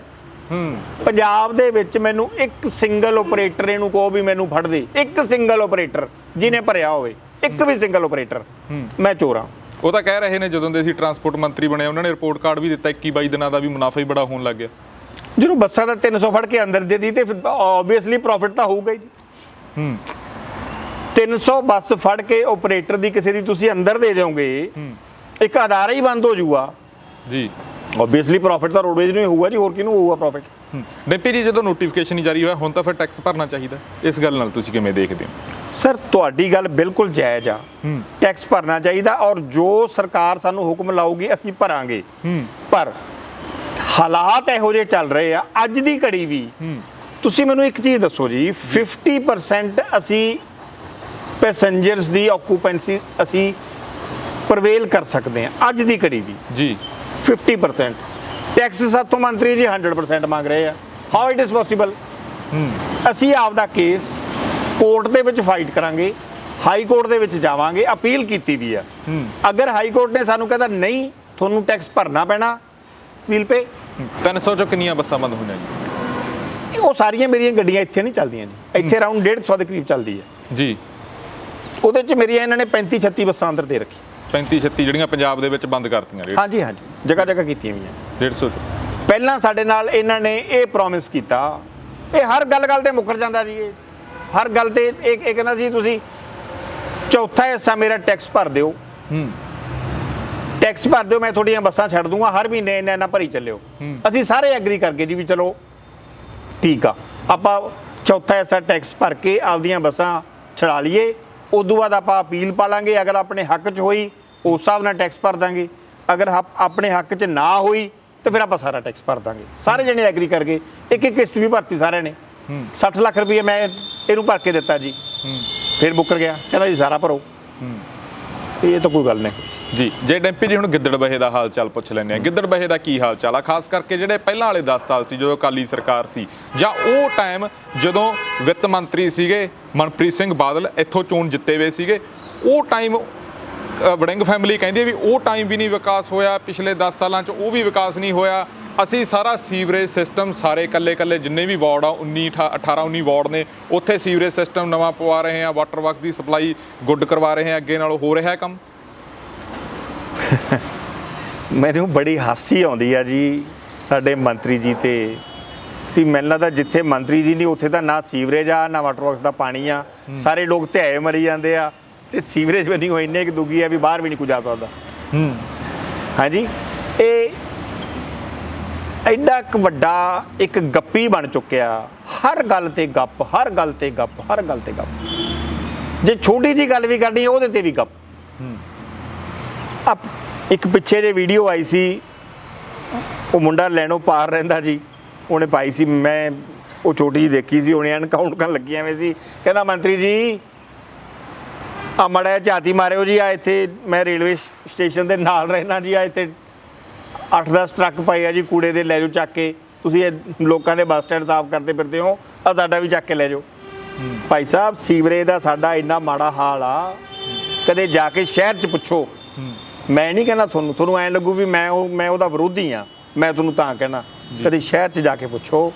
ਪੰਜਾਬ ਦੇ ਵਿੱਚ ਮੈਨੂੰ ਇੱਕ ਸਿੰਗਲ ਆਪਰੇਟਰ, ਇਹਨੂੰ ਕਹੋ ਵੀ ਮੈਨੂੰ ਫੜ ਦੇ, ਇੱਕ ਸਿੰਗਲ ਆਪਰੇਟਰ ਜਿਹਨੇ ਭਰਿਆ ਹੋਵੇ, ਇੱਕ ਵੀ ਸਿੰਗਲ ਆਪਰੇਟਰ, ਮੈਂ ਚੋਰ ਹਾਂ। ਉਹ ਤਾਂ ਕਹਿ ਰਹੇ ਨੇ ਜਦੋਂ ਦੇ ਅਸੀਂ ਟਰਾਂਸਪੋਰਟ ਮੰਤਰੀ ਬਣੇ ਉਹਨਾਂ ਨੇ ਰਿਪੋਰਟ ਕਾਰਡ ਵੀ ਦਿੱਤਾ, 21-22 ਦਿਨਾਂ ਦਾ ਵੀ ਮੁਨਾਫਾ ਹੀ ਬੜਾ ਹੋਣ ਲੱਗ ਗਿਆ। ਜਦੋਂ ਬੱਸਾਂ ਦਾ 300 ਫੜ ਕੇ ਅੰਦਰ ਦੇ ਦੀ ਤੇ ਫਿਰ ਆਬਵੀਅਸਲੀ ਪ੍ਰੋਫਿਟ ਤਾਂ ਹੋਊਗਾ ਹੀ ਜੀ। 300 ਬੱਸ ਫੜ ਕੇ ਆਪਰੇਟਰ ਦੀ ਕਿਸੇ ਦੀ ਤੁਸੀਂ ਅੰਦਰ ਦੇ ਦਿਓਗੇ, ਇੱਕ ਅਦਾਰਾ ਹੀ ਬੰਦ ਹੋ ਜਾਊਗਾ ਜੀ। ਆਬਵੀਅਸਲੀ ਪ੍ਰੋਫਿਟ ਤਾਂ ਰੋਡਵੇਜ਼ ਨੂੰ ਹੀ ਹੋਊਗਾ ਜੀ, ਹੋਰ ਕਿਹਨੂੰ ਹੋਊਗਾ ਪ੍ਰੋਫਿਟ? ਡਿੰਪੀ ਜੀ, ਜਦੋਂ ਨੋਟੀਫਿਕੇਸ਼ਨ ਹੀ ਜਾਰੀ ਹੋਇਆ ਹੁਣ ਤਾਂ ਫਿਰ ਟੈਕਸ ਭਰਨਾ ਚਾਹੀਦਾ, ਇਸ ਗੱਲ ਨਾਲ ਤੁਸੀਂ ਕਿਵੇਂ ਦੇਖਦੇ ਹੋ? ਸਰ, ਤੁਹਾਡੀ ਗੱਲ ਬਿਲਕੁਲ ਜਾਇਜ਼ ਆ, ਟੈਕਸ ਭਰਨਾ ਚਾਹੀਦਾ ਔਰ ਜੋ ਸਰਕਾਰ ਸਾਨੂੰ ਹੁਕਮ ਲਾਊਗੀ ਅਸੀਂ ਭਰਾਂਗੇ। ਪਰ ਹਾਲਾਤ ਇਹੋ ਜਿਹੇ ਚੱਲ ਰਹੇ ਆ ਅੱਜ ਦੀ ਘੜੀ ਵੀ। ਤੁਸੀਂ ਮੈਨੂੰ ਇੱਕ ਚੀਜ਼ ਦੱਸੋ ਜੀ, 50% ਅਸੀਂ ਪੈਸੇਂਜਰਸ ਦੀ ਆਕੂਪੈਂਸੀ ਅਸੀਂ ਪ੍ਰਵੇਲ ਕਰ ਸਕਦੇ ਹਾਂ ਅੱਜ ਦੀ ਘੜੀ ਵੀ ਜੀ। 50% ਟੈਕਸ ਸਾਥੋਂ ਮੰਤਰੀ ਜੀ 100% ਮੰਗ ਰਹੇ ਆ। How it is possible? ਅਸੀਂ ਆਪਦਾ ਕੇਸ ਕੋਰਟ ਦੇ ਵਿੱਚ ਫਾਈਟ ਕਰਾਂਗੇ, ਹਾਈ ਕੋਰਟ ਦੇ ਵਿੱਚ ਜਾਵਾਂਗੇ, ਅਪੀਲ ਕੀਤੀ ਵੀ ਆ। ਅਗਰ ਹਾਈ ਕੋਰਟ ਨੇ ਸਾਨੂੰ ਕਹਿੰਦਾ ਨਹੀਂ ਤੁਹਾਨੂੰ ਟੈਕਸ ਭਰਨਾ ਪੈਣਾ, ਵੀਲ ਪੇ। 300 ਚੋਂ ਕਿੰਨੀਆਂ ਬੱਸਾਂ ਬੰਦ ਹੋਈਆਂ ਜੀ? ਉਹ ਸਾਰੀਆਂ ਮੇਰੀਆਂ ਗੱਡੀਆਂ ਇੱਥੇ ਨਹੀਂ ਚੱਲਦੀਆਂ ਜੀ, ਇੱਥੇ ਅਰਾਊਂਡ 150 ਦੇ ਕਰੀਬ ਚੱਲਦੀ ਹੈ ਜੀ। ਉਹਦੇ 'ਚ ਮੇਰੀਆਂ ਇਹਨਾਂ ਨੇ 35-36 ਬੱਸਾਂ ਅੰਦਰ ਦੇ ਰੱਖੀ। 35-36 ਜਿਹੜੀਆਂ ਪੰਜਾਬ ਦੇ ਵਿੱਚ ਬੰਦ ਕਰਤੀਆਂ ਰੇਟ? ਹਾਂਜੀ ਹਾਂਜੀ, ਜਗ੍ਹਾ ਜਗ੍ਹਾ ਕੀਤੀਆਂ ਹੋਈਆਂ। 150 ਪਹਿਲਾਂ ਸਾਡੇ ਨਾਲ ਇਹਨਾਂ ਨੇ ਇਹ ਪ੍ਰੋਮਿਸ ਕੀਤਾ, ਇਹ ਹਰ ਗੱਲ ਤੇ ਮੁੱਕਰ ਜਾਂਦਾ ਜੀ। ਇਹ ਹਰ ਗੱਲ ਤੇ ਇਹ ਕਹਿੰਦਾ ਸੀ ਤੁਸੀਂ ਚੌਥਾ ਹਿੱਸਾ ਮੇਰਾ ਟੈਕਸ ਭਰ ਦਿਓ, ਟੈਕਸ ਭਰ ਦਿਓ, ਮੈਂ ਤੁਹਾਡੀਆਂ ਬੱਸਾਂ ਛੱਡ ਦੂੰਗਾ, ਹਰ ਮਹੀਨੇ ਇੰਨਾ ਭਰੀ ਚੱਲਿਓ। ਅਸੀਂ ਸਾਰੇ ਐਗਰੀ ਕਰਕੇ ਜੀ ਵੀ ਚਲੋ ਠੀਕ ਆ, ਆਪਾਂ ਚੌਥਾ ਹਿੱਸਾ ਟੈਕਸ ਭਰ ਕੇ ਆਪਦੀਆਂ ਬੱਸਾਂ ਛਡਾ ਲਈਏ। ਉਦੋਂ ਬਾਅਦ ਆਪਾਂ ਅਪੀਲ ਪਾ ਲਾਂਗੇ, ਅਗਰ ਆਪਣੇ ਹੱਕ 'ਚ ਹੋਈ ਉਸ ਹਿਸਾਬ ਨਾਲ ਟੈਕਸ ਭਰ ਦਾਂਗੇ, ਅਗਰ ਆਪਣੇ ਹੱਕ 'ਚ ਨਾ ਹੋਈ ਤਾਂ ਫਿਰ ਆਪਾਂ ਸਾਰਾ ਟੈਕਸ ਭਰ ਦਾਂਗੇ। ਸਾਰੇ ਜਣੇ ਐਗਰੀ ਕਰਕੇ ਇੱਕ ਕਿਸ਼ਤ ਵੀ ਭਰਤੀ ਸਾਰਿਆਂ ਨੇ। 60 ਲੱਖ ਰੁਪਏ ਮੈਂ ਇਹਨੂੰ ਭਰ ਕੇ ਦਿੱਤਾ ਜੀ। ਫਿਰ ਮੁੱਕਰ ਗਿਆ, ਕਹਿੰਦਾ ਜੀ ਸਾਰਾ ਭਰੋ। ਇਹ ਤਾਂ ਕੋਈ ਗੱਲ ਨਹੀਂ ਜੀ। ਜੇ ਡੈਂਪੀ ਜੀ ਹੁਣ ਗਿੱਦੜਬਾਹੇ ਦਾ ਹਾਲ ਚਾਲ ਪੁੱਛ ਲੈਂਦੇ ਆ, ਗਿੱਦੜਬਾਹੇ ਦਾ ਕੀ ਹਾਲ ਚਾਲ ਆ, ਖਾਸ ਕਰਕੇ ਜਿਹੜੇ ਪਹਿਲਾਂ ਵਾਲੇ 10 ਸਾਲ ਸੀ ਜਦੋਂ ਅਕਾਲੀ ਸਰਕਾਰ ਸੀ, ਜਾਂ ਉਹ ਟਾਈਮ ਜਦੋਂ ਵਿੱਤ ਮੰਤਰੀ ਸੀਗੇ ਮਨਪ੍ਰੀਤ ਸਿੰਘ ਬਾਦਲ, ਇੱਥੋਂ ਚੋਣ ਜਿੱਤੇ ਹੋਏ ਸੀਗੇ, ਉਹ ਟਾਈਮ ਵੜਿੰਗ ਫੈਮਿਲੀ ਕਹਿੰਦੀ ਹੈ ਵੀ ਉਹ ਟਾਈਮ ਵੀ ਨਹੀਂ ਵਿਕਾਸ ਹੋਇਆ, ਪਿਛਲੇ 10 ਸਾਲਾਂ 'ਚ ਉਹ ਵੀ ਵਿਕਾਸ ਨਹੀਂ ਹੋਇਆ। ਅਸੀਂ ਸਾਰਾ ਸੀਵਰੇਜ ਸਿਸਟਮ ਸਾਰੇ ਇਕੱਲੇ ਜਿੰਨੇ ਵੀ ਵਾਰਡ ਆ 18-19 ਵਾਰਡ ਨੇ, ਉੱਥੇ ਸੀਵਰੇਜ ਸਿਸਟਮ ਨਵਾਂ ਪਵਾ ਰਹੇ ਹਾਂ, ਵਾਟਰ ਵਰਕ ਦੀ ਸਪਲਾਈ ਗੁੱਡ ਕਰਵਾ ਰਹੇ ਹਾਂ, ਅੱਗੇ ਨਾਲੋਂ ਹੋ ਰਿਹਾ ਕੰਮ। ਮੈਨੂੰ ਬੜੀ ਹਾਸੀ ਆਉਂਦੀ ਆ ਜੀ ਸਾਡੇ ਮੰਤਰੀ ਜੀ ਤੇ, ਵੀ ਮੈਨੂੰ ਲੱਗਦਾ ਜਿੱਥੇ ਮੰਤਰੀ ਜੀ ਨਹੀਂ ਉੱਥੇ ਤਾਂ ਨਾ ਸੀਵਰੇਜ ਆ ਨਾ ਵਾਟਰ ਵਰਕਸ ਦਾ ਪਾਣੀ ਆ। ਸਾਰੇ ਲੋਕ ਧਿਆਏ ਮਰੀ ਜਾਂਦੇ ਆ ਤੇ ਸੀਵਰੇਜ ਬਣੀ ਹੋਈ ਇੰਨੇ ਕਿ ਦੁੱਗੀ ਆ ਵੀ ਬਾਹਰ ਵੀ ਨਹੀਂ ਕੋਈ ਜਾ ਸਕਦਾ। ਹਾਂਜੀ, ਇਹ ਐਡਾ ਕੁ ਵੱਡਾ ਇੱਕ ਗੱਪੀ ਬਣ ਚੁੱਕਿਆ, ਹਰ ਗੱਲ ਤੇ ਗੱਪ, ਹਰ ਗੱਲ ਤੇ ਗੱਪ, ਹਰ ਗੱਲ ਤੇ ਗੱਪ। ਜੇ ਛੋਟੀ ਜਿਹੀ ਗੱਲ ਵੀ ਕਰਨੀ ਉਹਦੇ ਤੇ ਵੀ ਗੱਪ। ਇੱਕ ਪਿੱਛੇ ਜੇ ਵੀਡੀਓ ਆਈ ਸੀ, ਉਹ ਮੁੰਡਾ ਲੈਣੋਂ ਪਾਰ ਰਹਿੰਦਾ ਜੀ, ਉਹਨੇ ਪਾਈ ਸੀ, ਮੈਂ ਉਹ ਛੋਟੀ ਜਿਹੀ ਦੇਖੀ ਸੀ, ਉਹਨੇ ਅਨਕਾਊਂਟਾਂ ਲੱਗੀਆਂ ਹੋਏ ਸੀ, ਕਹਿੰਦਾ ਮੰਤਰੀ ਜੀ ਆ ਮੜਾ ਝਾਤੀ ਮਾਰਿਓ ਜੀ, ਆ ਇੱਥੇ ਮੈਂ ਰੇਲਵੇ ਸਟੇਸ਼ਨ ਦੇ ਨਾਲ ਰਹਿਣਾ ਜੀ, ਆ ਇੱਥੇ 8-10 ਟਰੱਕ ਪਏ ਆ ਜੀ ਕੂੜੇ ਦੇ, ਲੈ ਜਾਓ ਚੱਕ ਕੇ, ਤੁਸੀਂ ਇਹ ਲੋਕਾਂ ਦੇ ਬੱਸ ਸਟੈਂਡ ਸਾਫ਼ ਕਰਦੇ ਫਿਰਦੇ ਹੋ, ਆ ਸਾਡਾ ਵੀ ਚੱਕ ਕੇ ਲੈ ਜਾਓ। ਭਾਈ ਸਾਹਿਬ ਸੀਵਰੇਜ ਦਾ ਸਾਡਾ ਇੰਨਾ ਮਾੜਾ ਹਾਲ ਆ, ਕਦੇ ਜਾ ਕੇ ਸ਼ਹਿਰ 'ਚ ਪੁੱਛੋ। ਮੈਂ ਨਹੀਂ ਕਹਿੰਦਾ ਤੁਹਾਨੂੰ ਐਂ ਲੱਗੂ ਵੀ ਮੈਂ ਉਹਦਾ ਵਿਰੋਧੀ ਆ, ਮੈਂ ਤੁਹਾਨੂੰ ਤਾਂ ਕਹਿਣਾ, ਕਦੇ ਸ਼ਹਿਰ 'ਚ ਜਾ ਕੇ ਪੁੱਛੋ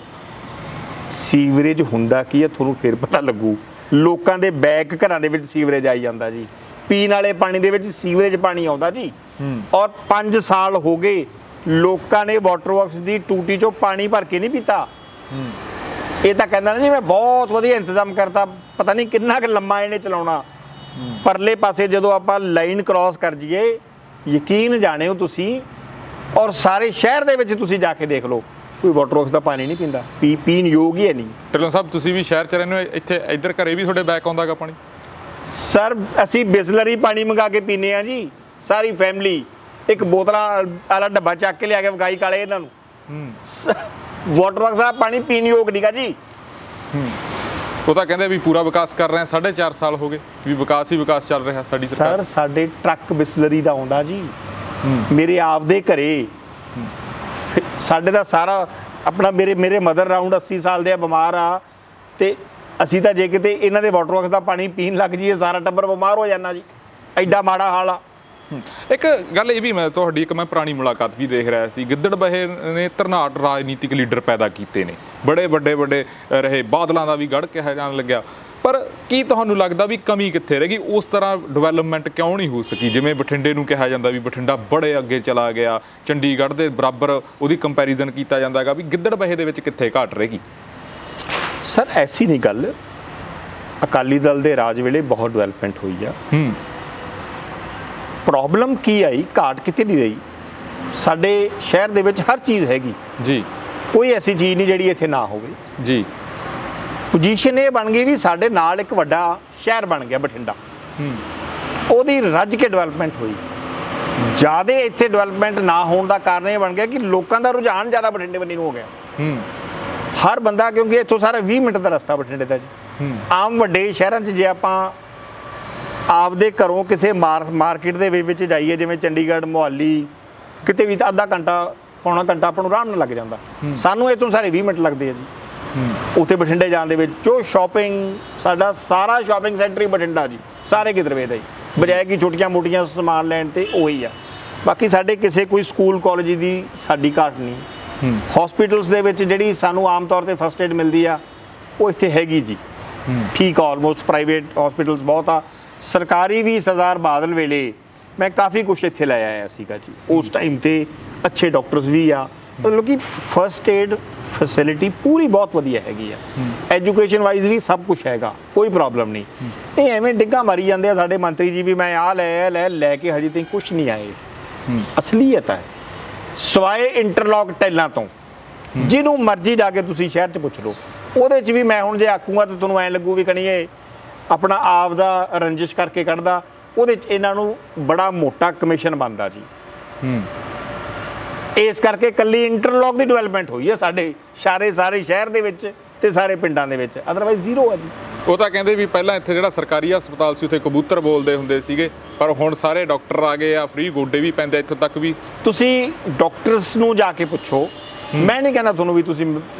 ਸੀਵਰੇਜ ਹੁੰਦਾ ਕੀ ਹੈ, ਤੁਹਾਨੂੰ ਫਿਰ ਪਤਾ ਲੱਗੂ। ਲੋਕਾਂ ਦੇ ਬੈਕ ਘਰਾਂ ਦੇ ਵਿੱਚ ਸੀਵਰੇਜ ਆਈ ਜਾਂਦਾ ਜੀ, ਪੀਣ ਵਾਲੇ ਪਾਣੀ ਦੇ ਵਿੱਚ ਸੀਵਰੇਜ ਪਾਣੀ ਆਉਂਦਾ ਜੀ। ਔਰ 5 ਸਾਲ ਹੋ ਗਏ ਲੋਕਾਂ ਨੇ ਵਾਟਰ ਵਰਕਸ ਦੀ ਟੂਟੀ 'ਚੋਂ ਪਾਣੀ ਭਰ ਕੇ ਨਹੀਂ ਪੀਤਾ। ਇਹ ਤਾਂ ਕਹਿੰਦਾ ਨਾ ਜੀ ਮੈਂ ਬਹੁਤ ਵਧੀਆ ਇੰਤਜ਼ਾਮ ਕਰਤਾ, ਪਤਾ ਨਹੀਂ ਕਿੰਨਾ ਕੁ ਲੰਮਾ ਇਹਨੇ ਚਲਾਉਣਾ। ਪਰਲੇ ਪਾਸੇ ਜਦੋਂ ਆਪਾਂ ਲਾਈਨ ਕ੍ਰਾਸ ਕਰ ਜਾਈਏ, ਯਕੀਨ ਜਾਣਿਓ ਤੁਸੀਂ, ਔਰ ਸਾਰੇ ਸ਼ਹਿਰ ਦੇ ਵਿੱਚ ਤੁਸੀਂ ਜਾ ਕੇ ਦੇਖ ਲਓ, ਕੋਈ ਵਾਟਰ ਵਰਕਸ ਦਾ ਪਾਣੀ ਨਹੀਂ ਪੀਂਦਾ, ਪੀਣ ਯੋਗ ਹੀ ਹੈ ਨਹੀਂ। ਢਿੱਲੋਂ ਸਾਹਿਬ ਤੁਸੀਂ ਵੀ ਸ਼ਹਿਰ 'ਚ ਰਹਿੰਦੇ ਹੋ, ਇੱਥੇ ਇੱਧਰ ਘਰੇ ਵੀ ਤੁਹਾਡੇ ਬੈਕ ਆਉਂਦਾਗਾ ਪਾਣੀ? ਸਰ ਅਸੀਂ ਬਿਸਲਰੀ ਪਾਣੀ ਮੰਗਾ ਕੇ ਪੀਂਦੇ ਹਾਂ ਜੀ, ਸਾਰੀ ਫੈਮਿਲੀ, ਇੱਕ ਬੋਤਲਾਂ ਵਾਲਾ ਡੱਬਾ ਚੱਕ ਕੇ ਲਿਆ ਕੇ ਵਿਖਾਈ ਕਾਲੇ ਇਹਨਾਂ ਨੂੰ। ਵਾਟਰ ਵਰਕਸ ਦਾ ਪਾਣੀ ਪੀਣ ਯੋਗ ਨਹੀਂਗਾ ਜੀ। ਉਹ ਤਾਂ ਕਹਿੰਦੇ ਵੀ ਪੂਰਾ ਵਿਕਾਸ ਕਰ ਰਹੇ ਆ, 4.5 ਸਾਲ ਹੋ ਗਏ ਵੀ ਵਿਕਾਸ ਹੀ ਵਿਕਾਸ ਚੱਲ ਰਿਹਾ ਸਾਡੀ ਸਰਕਾਰ। ਸਰ ਸਾਡੇ ਟਰੱਕ ਬਿਸਲਰੀ ਦਾ ਆਉਂਦਾ ਜੀ, ਮੇਰੇ ਆਪਦੇ ਘਰੇ, ਸਾਡੇ ਦਾ ਸਾਰਾ ਆਪਣਾ, ਮੇਰੇ ਮਦਰ ਰਾਊਂਡ 80 ਸਾਲ ਦੇ ਆ, ਬਿਮਾਰ ਆ, ਤੇ ਅਸੀਂ ਤਾਂ ਜੇ ਕਿਤੇ ਇਹਨਾਂ ਦੇ ਵਾਟਰ ਵਰਕਸ ਦਾ ਪਾਣੀ ਪੀਣ ਲੱਗ ਜਾਈਏ ਸਾਰਾ ਟੱਬਰ ਬਿਮਾਰ ਹੋ ਜਾਂਦਾ ਜੀ, ਐਡਾ ਮਾੜਾ ਹਾਲ ਆ। ਇੱਕ ਗੱਲ ਇਹ ਵੀ, ਮੈਂ ਤੁਹਾਡੀ ਇੱਕ ਮੈਂ ਪੁਰਾਣੀ ਮੁਲਾਕਾਤ ਵੀ ਦੇਖ ਰਿਹਾ ਸੀ, ਗਿੱਦੜਬਾਹੇ ਨੇ ਧਰਨਾਟ ਰਾਜਨੀਤਿਕ ਲੀਡਰ ਪੈਦਾ ਕੀਤੇ ਨੇ, ਬੜੇ ਵੱਡੇ ਰਹੇ, ਬਾਦਲਾਂ ਦਾ ਵੀ ਗੜ੍ਹ ਕਿਹਾ ਜਾਣ ਲੱਗਿਆ। ਪਰ ਕੀ ਤੁਹਾਨੂੰ ਲੱਗਦਾ ਵੀ ਕਮੀ ਕਿੱਥੇ ਰਹਿ ਗਈ? ਉਸ ਤਰ੍ਹਾਂ ਡਿਵੈਲਪਮੈਂਟ ਕਿਉਂ ਨਹੀਂ ਹੋ ਸਕੀ? ਜਿਵੇਂ ਬਠਿੰਡੇ ਨੂੰ ਕਿਹਾ ਜਾਂਦਾ ਵੀ ਬਠਿੰਡਾ ਬੜੇ ਅੱਗੇ ਚਲਾ ਗਿਆ, ਚੰਡੀਗੜ੍ਹ ਦੇ ਬਰਾਬਰ ਉਹਦੀ ਕੰਪੈਰੀਜ਼ਨ ਕੀਤਾ ਜਾਂਦਾ ਹੈਗਾ, ਵੀ ਗਿੱਦੜਬਾਹੇ ਦੇ ਵਿੱਚ ਕਿੱਥੇ ਘਾਟ ਰਹਿ ਗਈ? ਸਰ ਐਸੀ ਨਹੀਂ ਗੱਲ, ਅਕਾਲੀ ਦਲ ਦੇ ਰਾਜ ਵੇਲੇ ਬਹੁਤ ਡਿਵੈਲਪਮੈਂਟ ਹੋਈ ਆ। ਪ੍ਰੋਬਲਮ ਕੀ ਆਈ, ਘਾਟ ਕਿਤੇ ਨਹੀਂ ਰਹੀ। ਸਾਡੇ ਸ਼ਹਿਰ ਦੇ ਵਿੱਚ ਹਰ ਚੀਜ਼ ਹੈਗੀ ਜੀ, ਕੋਈ ਐਸੀ ਚੀਜ਼ ਨਹੀਂ ਜਿਹੜੀ ਇੱਥੇ ਨਾ ਹੋਵੇ ਜੀ। ਪੋਜੀਸ਼ਨ ਇਹ ਬਣ ਗਈ ਵੀ ਸਾਡੇ ਨਾਲ ਇੱਕ ਵੱਡਾ ਸ਼ਹਿਰ ਬਣ ਗਿਆ ਬਠਿੰਡਾ, ਉਹਦੀ ਰੱਜ ਕੇ ਡਿਵੈਲਪਮੈਂਟ ਹੋਈ। ਜ਼ਿਆਦਾ ਇੱਥੇ ਡਿਵੈਲਪਮੈਂਟ ਨਾ ਹੋਣ ਦਾ ਕਾਰਨ ਇਹ ਬਣ ਗਿਆ ਕਿ ਲੋਕਾਂ ਦਾ ਰੁਝਾਨ ਜ਼ਿਆਦਾ ਬਠਿੰਡੇ ਵੱਲ ਨੂੰ ਹੋ ਗਿਆ। ਹਰ ਬੰਦਾ, ਕਿਉਂਕਿ ਇੱਥੋਂ ਸਾਰਾ 20 ਮਿੰਟ ਦਾ ਰਸਤਾ ਬਠਿੰਡੇ ਦਾ ਜੀ। ਆਮ ਵੱਡੇ ਸ਼ਹਿਰਾਂ 'ਚ ਜੇ ਆਪਾਂ ਆਪਦੇ ਘਰੋਂ ਕਿਸੇ ਮਾਰਕੀਟ ਦੇ ਵਿੱਚ ਜਾਈਏ, ਜਿਵੇਂ ਚੰਡੀਗੜ੍ਹ, ਮੁਹਾਲੀ, ਕਿਤੇ ਵੀ ਤਾਂ ਅੱਧਾ ਘੰਟਾ ਪੌਣਾ ਘੰਟਾ ਆਪਾਂ ਨੂੰ ਆਰਾਮ ਨਾਲ ਲੱਗ ਜਾਂਦਾ। ਸਾਨੂੰ ਇੱਥੋਂ ਸਾਰੇ 20 ਮਿੰਟ ਲੱਗਦੇ ਆ ਜੀ। ਉੱਥੇ ਬਠਿੰਡੇ ਜਾਣ ਦੇ ਵਿੱਚ ਜੋ ਸ਼ਾਪਿੰਗ, ਸਾਡਾ ਸਾਰਾ ਸ਼ਾਪਿੰਗ ਸੈਂਟਰ ਹੀ ਬਠਿੰਡਾ ਜੀ, ਸਾਰੇ ਕਿਧਰ ਵੇਦਾ ਜੀ, ਬਜਾਏ ਕਿ ਛੋਟੀਆਂ ਮੋਟੀਆਂ ਸਮਾਨ ਲੈਣ ਤੇ ਉਹੀ ਆ। ਬਾਕੀ ਸਾਡੇ ਕਿਸੇ ਕੋਈ ਸਕੂਲ ਕਾਲਜ ਦੀ ਸਾਡੀ ਘਾਟ ਨਹੀਂ। ਹਸਪੀਟਲਸ ਦੇ ਵਿੱਚ ਜਿਹੜੀ ਸਾਨੂੰ ਆਮ ਤੌਰ ਤੇ ਫਸਟ ਏਡ ਮਿਲਦੀ ਆ ਉਹ ਇੱਥੇ ਹੈਗੀ ਜੀ, ਠੀਕ ਆ। ਆਲਮੋਸਟ ਪ੍ਰਾਈਵੇਟ ਹਸਪੀਟਲਸ ਬਹੁਤ ਆ, ਸਰਕਾਰੀ ਵੀ ਸਰਦਾਰ ਬਾਦਲ ਵੇਲੇ ਮੈਂ ਕਾਫੀ ਕੁਛ ਇੱਥੇ ਲੈ ਆਇਆ ਸੀਗਾ ਜੀ। ਉਸ ਟਾਈਮ ਤੇ ਅੱਛੇ ਡਾਕਟਰਸ ਵੀ ਆ, ਮਤਲਬ ਕਿ ਫਸਟ ਏਡ ਫੈਸਿਲਿਟੀ ਪੂਰੀ ਬਹੁਤ ਵਧੀਆ ਹੈਗੀ ਆ। ਐਜੂਕੇਸ਼ਨ ਵਾਈਜ਼ ਵੀ ਸਭ ਕੁਝ ਹੈਗਾ, ਕੋਈ ਪ੍ਰੋਬਲਮ ਨਹੀਂ। ਇਹ ਐਵੇਂ ਡਿੱਗਾ ਮਾਰੀ ਜਾਂਦੇ ਆ ਸਾਡੇ ਮੰਤਰੀ ਜੀ ਵੀ ਮੈਂ ਆਹ ਲੈ ਕੇ ਹਜੇ ਤੱਕ ਕੁਝ ਨਹੀਂ ਆਏ। ਅਸਲੀਅਤ ਹੈ ਸਵਾਏ ਇੰਟਰਲੌਕ ਟੈਲਾਂ ਤੋਂ, ਜਿਹਨੂੰ ਮਰਜ਼ੀ ਜਾ ਕੇ ਤੁਸੀਂ ਸ਼ਹਿਰ 'ਚ ਪੁੱਛ ਲਓ। ਉਹਦੇ 'ਚ ਵੀ ਮੈਂ ਹੁਣ ਜੇ ਆਖੂੰਗਾ ਤਾਂ ਤੁਹਾਨੂੰ ਐਂ ਲੱਗੂ ਵੀ ਕਣੀਏ ਆਪਣਾ ਆਪ ਦਾ ਰੰਜਿਸ਼ ਕਰਕੇ ਕੱਢਦਾ। ਉਹਦੇ 'ਚ ਇਹਨਾਂ ਨੂੰ ਬੜਾ ਮੋਟਾ ਕਮਿਸ਼ਨ ਬਣਦਾ ਜੀ। ਇਸ ਕਰਕੇ ਕੱਲੀ ਇੰਟਰਲੌਕ ਦੀ ਡਿਵੈਲਪਮੈਂਟ ਹੋਈ ਹੈ ਸਾਡੇ ਸਾਰੇ ਸ਼ਹਿਰ ਦੇ ਵਿੱਚ ਤੇ ਸਾਰੇ ਪਿੰਡਾਂ ਦੇ ਵਿੱਚ, ਅਦਰਵਾਈਜ਼ ਜ਼ੀਰੋ ਆ ਜੀ। ਉਹ ਤਾਂ ਕਹਿੰਦੇ ਵੀ ਪਹਿਲਾਂ ਇੱਥੇ ਜਿਹੜਾ ਸਰਕਾਰੀ ਹਸਪਤਾਲ ਸੀ ਉੱਥੇ ਕਬੂਤਰ ਬੋਲਦੇ ਹੁੰਦੇ ਸੀਗੇ, ਪਰ ਹੁਣ ਸਾਰੇ ਡਾਕਟਰ ਆ ਗਏ ਆ, ਫ੍ਰੀ ਗੋਡੇ ਵੀ ਪੈਂਦੇ ਇੱਥੋਂ ਤੱਕ ਵੀ। ਤੁਸੀਂ ਡਾਕਟਰਸ ਨੂੰ ਜਾ ਕੇ ਪੁੱਛੋ, ਮੈਂ ਨਹੀਂ ਕਹਿੰਦਾ ਤੁਹਾਨੂੰ ਵੀ ਤੁਸੀਂ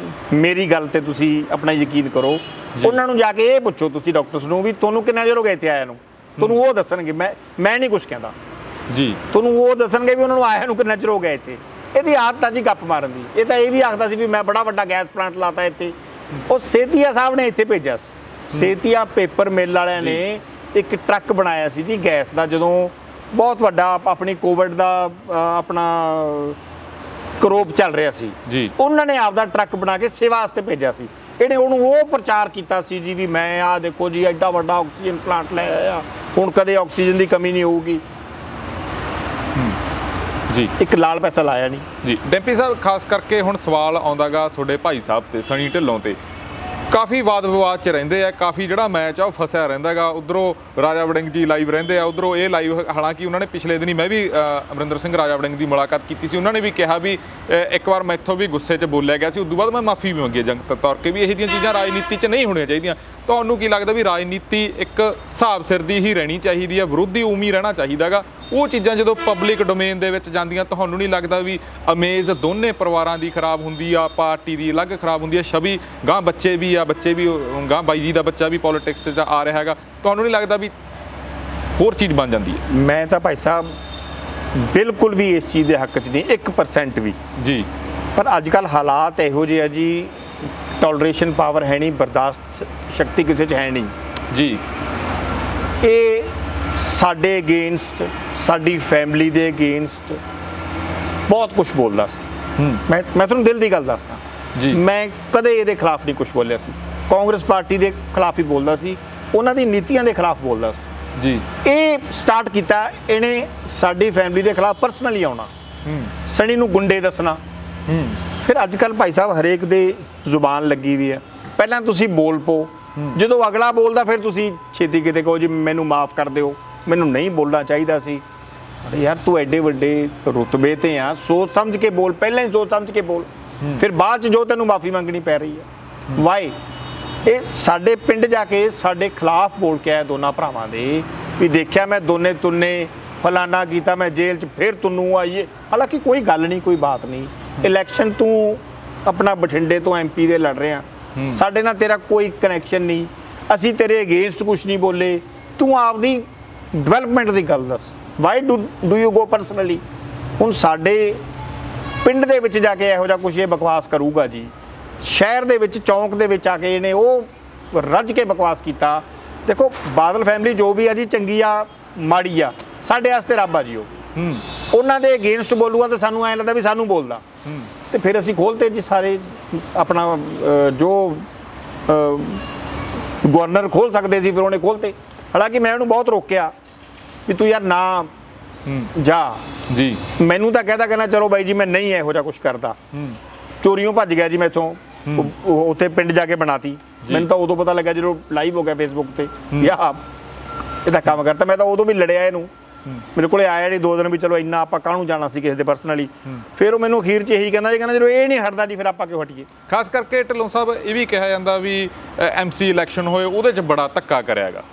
ਮੇਰੀ ਗੱਲ ਤੇ ਤੁਸੀਂ ਆਪਣਾ ਯਕੀਨ ਕਰੋ। ਉਹਨਾਂ ਨੂੰ ਜਾ ਕੇ ਇਹ ਪੁੱਛੋ ਤੁਸੀਂ ਡਾਕਟਰਸ ਨੂੰ ਵੀ ਤੁਹਾਨੂੰ ਕਿੰਨਾ ਚਿਰ ਹੋ ਗਿਆ ਇੱਥੇ ਆਇਆ ਨੂੰ, ਤੁਹਾਨੂੰ ਉਹ ਦੱਸਣਗੇ। ਮੈਂ ਨਹੀਂ ਕੁਝ ਕਹਿੰਦਾ ਜੀ, ਤੁਹਾਨੂੰ ਉਹ ਦੱਸਣਗੇ ਵੀ ਉਹਨਾਂ ਨੂੰ ਆਇਆ ਨੂੰ ਕਿੰਨਾ ਚਿਰ ਹੋ ਗਿਆ ਇੱਥੇ। ਇਹਦੀ ਆਦਤ ਆ ਜੀ ਗੱਪ ਮਾਰਨ ਦੀ। ਇਹ ਤਾਂ ਇਹ ਵੀ ਆਖਦਾ ਸੀ ਵੀ ਮੈਂ ਬੜਾ ਵੱਡਾ ਗੈਸ ਪਲਾਂਟ ਲਾਤਾ ਇੱਥੇ। ਉਹ ਸੇਤੀਆ ਸਾਹਿਬ ਨੇ ਇੱਥੇ ਭੇਜਿਆ ਸੀ। ਸੇਤੀਆ ਪੇਪਰ ਮਿਲ ਵਾਲਿਆਂ ਨੇ ਇੱਕ ਟਰੱਕ ਬਣਾਇਆ ਸੀ ਜੀ ਗੈਸ ਦਾ, ਜਦੋਂ ਬਹੁਤ ਵੱਡਾ ਆਪਣੀ ਕੋਵਿਡ ਦਾ ਆਪਣਾ ਕਰੋਪ ਚੱਲ ਰਿਹਾ ਸੀ ਜੀ। ਉਹਨਾਂ ਨੇ ਆਪਦਾ ਟਰੱਕ ਬਣਾ ਕੇ ਸੇਵਾ ਵਾਸਤੇ ਭੇਜਿਆ ਸੀ। ਇਹਨੇ ਉਹਨੂੰ ਉਹ ਪ੍ਰਚਾਰ ਕੀਤਾ ਸੀ ਜੀ ਵੀ ਮੈਂ ਆਹ ਦੇਖੋ ਜੀ ਐਡਾ ਵੱਡਾ ਆਕਸੀਜਨ ਪਲਾਂਟ ਲੈ ਆਇਆ, ਹੁਣ ਕਦੇ ਆਕਸੀਜਨ ਦੀ ਕਮੀ ਨਹੀਂ ਹੋਊਗੀ ਜੀ। ਇੱਕ ਲਾਲ ਪੈਸਾ ਲਾਇਆ ਨਹੀਂ ਜੀ। ਡੈਂਪੀ ਸਾਹਿਬ, ਖਾਸ ਕਰਕੇ ਹੁਣ ਸਵਾਲ ਆਉਂਦਾਗਾ ਤੁਹਾਡੇ ਭਾਈ ਸਾਹਿਬ ਤੇ ਸਣੀ ਢਿੱਲੋਂ ਤੇ, ਕਾਫੀ ਵਾਦ ਵਿਵਾਦ 'ਚ ਰਹਿੰਦੇ ਆ, ਕਾਫੀ ਜਿਹੜਾ ਮੈਚ ਆ ਉਹ ਫਸਿਆ ਰਹਿੰਦਾ ਗਾ। ਉਧਰੋਂ ਰਾਜਾ ਵੜਿੰਗ ਜੀ ਲਾਈਵ ਰਹਿੰਦੇ ਆ, ਉਧਰੋਂ ਇਹ ਲਾਈਵ। ਹਾਲਾਂਕਿ ਉਹਨਾਂ ਨੇ ਪਿਛਲੇ ਦਿਨੀ ਮੈਂ ਵੀ ਅਮਰਿੰਦਰ ਸਿੰਘ ਰਾਜਾ ਵੜਿੰਗ ਦੀ ਮੁਲਾਕਾਤ ਕੀਤੀ ਸੀ, ਉਹਨਾਂ ਨੇ ਵੀ ਕਿਹਾ ਵੀ ਇੱਕ ਵਾਰ ਮੈਥੋਂ ਵੀ ਗੁੱਸੇ 'ਚ ਬੋਲਿਆ ਗਿਆ ਸੀ, ਉਦੋਂ ਬਾਅਦ ਮੈਂ ਮਾਫੀ ਵੀ ਮੰਗੀ ਜੰਗਤ ਤੌਰ 'ਤੇ ਵੀ ਇਹੋ ਜਿਹੀਆਂ ਚੀਜ਼ਾਂ ਰਾਜਨੀਤੀ 'ਚ ਨਹੀਂ ਹੋਣੀਆਂ ਚਾਹੀਦੀਆਂ। ਤੁਹਾਨੂੰ ਕੀ ਲੱਗਦਾ ਵੀ ਰਾਜਨੀਤੀ ਇੱਕ ਹਿਸਾਬ ਸਿਰ ਦੀ ਹੀ ਰਹਿਣੀ ਚਾਹੀਦੀ ਹੈ, ਵਿਰੋਧੀ ਉਮੀ ਰਹਿਣਾ ਚਾਹੀਦਾ ਗਾ? ਉਹ ਚੀਜ਼ਾਂ ਜਦੋਂ ਪਬਲਿਕ ਡੋਮੇਨ ਦੇ ਵਿੱਚ ਜਾਂਦੀਆਂ, ਤੁਹਾਨੂੰ ਨਹੀਂ ਲੱਗਦਾ ਵੀ ਇਮੇਜ ਦੋਨੇ ਪਰਿਵਾਰਾਂ ਦੀ ਖਰਾਬ ਹੁੰਦੀ ਆ, ਪਾਰਟੀ ਦੀ ਅਲੱਗ ਖਰਾਬ ਹੁੰਦੀ ਹੈ, ਛਵੀ ਗਾਂ ਬੱਚੇ ਵੀ ਗਾਂ ਬਾਈ ਜੀ ਦਾ ਬੱਚਾ ਵੀ ਪੋਲੀਟਿਕਸ 'ਚ ਆ ਰਿਹਾ ਹੈਗਾ, ਤੁਹਾਨੂੰ ਨਹੀਂ ਲੱਗਦਾ ਵੀ ਹੋਰ ਚੀਜ਼ ਬਣ ਜਾਂਦੀ ਹੈ? ਮੈਂ ਤਾਂ ਭਾਈ ਸਾਹਿਬ ਬਿਲਕੁਲ ਵੀ ਇਸ ਚੀਜ਼ ਦੇ ਹੱਕ 'ਚ ਨਹੀਂ, 1% ਵੀ ਜੀ। ਪਰ ਅੱਜ ਕੱਲ੍ਹ ਹਾਲਾਤ ਇਹੋ ਜਿਹੇ ਆ ਜੀ, ਟੋਲਰੇਸ਼ਨ ਪਾਵਰ ਹੈ ਨਹੀਂ, ਬਰਦਾਸ਼ਤ ਸ਼ਕਤੀ ਕਿਸੇ 'ਚ ਹੈ ਨਹੀਂ ਜੀ। ਇਹ ਸਾਡੇ ਅਗੇਂਸਟ, ਸਾਡੀ ਫੈਮਿਲੀ ਦੇ ਅਗੇਂਸਟ ਬਹੁਤ ਕੁਝ ਬੋਲਦਾ ਸੀ। ਮੈਂ ਤੁਹਾਨੂੰ ਦਿਲ ਦੀ ਗੱਲ ਦੱਸਦਾ ਜੀ, ਮੈਂ ਕਦੇ ਇਹਦੇ ਖਿਲਾਫ ਨਹੀਂ ਕੁਝ ਬੋਲਿਆ ਸੀ। ਕਾਂਗਰਸ ਪਾਰਟੀ ਦੇ ਖਿਲਾਫ ਹੀ ਬੋਲਦਾ ਸੀ, ਉਹਨਾਂ ਦੀ ਨੀਤੀਆਂ ਦੇ ਖਿਲਾਫ ਬੋਲਦਾ ਸੀ ਜੀ। ਇਹ ਸਟਾਰਟ ਕੀਤਾ ਇਹਨੇ ਸਾਡੀ ਫੈਮਿਲੀ ਦੇ ਖਿਲਾਫ ਪਰਸਨਲੀ ਆਉਣਾ, ਸਣੀ ਨੂੰ ਗੁੰਡੇ ਦੱਸਣਾ। ਫਿਰ ਅੱਜ ਕੱਲ੍ਹ ਭਾਈ ਸਾਹਿਬ ਹਰੇਕ ਦੇ ਜ਼ੁਬਾਨ ਲੱਗੀ ਵੀ ਆ, ਪਹਿਲਾਂ ਤੁਸੀਂ ਬੋਲ ਪੋ, ਜਦੋਂ ਅਗਲਾ ਬੋਲਦਾ ਫਿਰ ਤੁਸੀਂ ਛੇਤੀ ਕਿਤੇ ਕਹੋ ਜੀ ਮੈਨੂੰ ਮਾਫ ਕਰ ਦਿਓ, ਮੈਨੂੰ ਨਹੀਂ ਬੋਲਣਾ ਚਾਹੀਦਾ ਸੀ। ਯਾਰ ਤੂੰ ਐਡੇ ਵੱਡੇ ਰੁਤਬੇ ਤੇ ਆ, ਸੋਚ ਸਮਝ ਕੇ ਬੋਲ, ਪਹਿਲਾਂ ਹੀ ਸੋਚ ਸਮਝ ਕੇ ਬੋਲ, ਫਿਰ ਬਾਅਦ 'ਚ ਜੋ ਤੈਨੂੰ ਮਾਫੀ ਮੰਗਣੀ ਪੈ ਰਹੀ ਹੈ। ਵਾਈ ਇਹ ਸਾਡੇ ਪਿੰਡ ਜਾ ਕੇ ਸਾਡੇ ਖਿਲਾਫ ਬੋਲ ਕੇ ਆਇਆ ਦੋਨਾਂ ਭਰਾਵਾਂ ਦੇ ਵੀ ਦੇਖਿਆ ਮੈਂ ਦੋਨੇ ਤੁੰਨੇ ਫਲਾਨਾ ਕੀਤਾ, ਮੈਂ ਜੇਲ੍ਹ 'ਚ ਫਿਰ ਤੁਨੂੰ ਆਈਏ। ਹਾਲਾਂਕਿ ਕੋਈ ਗੱਲ ਨਹੀਂ, ਕੋਈ ਬਾਤ ਨਹੀਂ। ਇਲੈਕਸ਼ਨ ਤੂੰ ਆਪਣਾ ਬਠਿੰਡੇ ਤੋਂ MP ਦੇ ਲੜ ਰਿਹਾ, ਸਾਡੇ ਨਾਲ ਤੇਰਾ ਕੋਈ ਕਨੈਕਸ਼ਨ ਨਹੀਂ, ਅਸੀਂ ਤੇਰੇ ਅਗੇਂਸਟ ਕੁਝ ਨਹੀਂ ਬੋਲੇ, ਤੂੰ ਆਪਦੀ ਡਿਵੈਲਪਮੈਂਟ ਦੀ ਗੱਲ ਦੱਸ। Why do you go personally? ਹੁਣ ਸਾਡੇ ਪਿੰਡ ਦੇ ਵਿੱਚ ਜਾ ਕੇ ਇਹੋ ਜਿਹਾ ਕੁਝ ਇਹ ਬਕਵਾਸ ਕਰੂਗਾ ਜੀ, ਸ਼ਹਿਰ ਦੇ ਵਿੱਚ ਚੌਂਕ ਦੇ ਵਿੱਚ ਆ ਕੇ ਇਹਨੇ ਉਹ ਰੱਜ ਕੇ ਬਕਵਾਸ ਕੀਤਾ। ਦੇਖੋ ਬਾਦਲ ਫੈਮਿਲੀ ਜੋ ਵੀ ਆ ਜੀ, ਚੰਗੀ ਆ ਮਾੜੀ ਆ, ਸਾਡੇ ਵਾਸਤੇ ਰੱਬ ਆ ਜੀ। ਉਹ ਉਹਨਾਂ ਦੇ ਅਗੇਂਸਟ ਬੋਲੂਗਾ ਤਾਂ ਸਾਨੂੰ ਐਂ ਲੱਗਦਾ ਵੀ ਸਾਨੂੰ ਬੋਲਦਾ, ਤੇ ਫਿਰ ਅਸੀਂ ਖੋਲ੍ਹਤੇ ਜੀ ਸਾਰੇ ਆਪਣਾ ਜੋ ਗਵਰਨਰ ਖੋਲ੍ਹ ਸਕਦੇ ਸੀ, ਫਿਰ ਉਹਨੇ ਖੋਲ੍ਹਤੇ। ਹਾਲਾਂਕਿ ਮੈਂ ਉਹਨੂੰ ਬਹੁਤ ਰੋਕਿਆ ਵੀ ਤੂੰ ਯਾਰ ਨਾ ਜਾ ਜੀ, ਮੈਨੂੰ ਤਾਂ ਕਹਿੰਦਾ ਚਲੋ ਬਾਈ ਜੀ ਮੈਂ ਨਹੀਂ ਇਹੋ ਜਿਹਾ ਕੁਛ ਕਰਦਾ। ਚੋਰੀਓਂ ਭੱਜ ਗਿਆ ਜੀ ਮੈਥੋਂ, ਉੱਥੇ ਪਿੰਡ ਜਾ ਕੇ ਬਣਾਤੀ। ਮੈਨੂੰ ਤਾਂ ਉਦੋਂ ਪਤਾ ਲੱਗਾ ਜਦੋਂ ਲਾਈਵ ਹੋ ਗਿਆ ਫੇਸਬੁੱਕ ਤੇ, ਯਾ ਇਹਦਾ ਕੰਮ ਕਰਤਾ। ਮੈਂ ਤਾਂ ਉਦੋਂ ਵੀ ਲੜਿਆ ਇਹਨੂੰ, ਮੇਰੇ ਕੋਲੇ ਆਇਆ ਨਹੀਂ 2 ਦਿਨ ਵੀ ਚਲੋ ਇੰਨਾ ਆਪਾਂ ਕਾਹਨੂੰ ਜਾਣਾ ਸੀ ਕਿਸੇ ਦੇ ਪਰਸਨਲੀ। ਫਿਰ ਉਹ ਮੈਨੂੰ ਅਖੀਰ 'ਚ ਇਹੀ ਕਹਿੰਦਾ ਜੀ, ਜਦੋਂ ਇਹ ਨਹੀਂ ਹਟਦਾ ਜੀ ਫਿਰ ਆਪਾਂ ਕਿਉਂ ਹਟੀਏ। ਖਾਸ ਕਰਕੇ ਢਿੱਲੋਂ ਸਾਹਿਬ ਇਹ ਵੀ ਕਿਹਾ ਜਾਂਦਾ ਵੀ MC ਇਲੈਕਸ਼ਨ ਹੋਏ ਉਹਦੇ 'ਚ ਬੜਾ ਧੱਕਾ ਕਰਿਆ ਗਾ।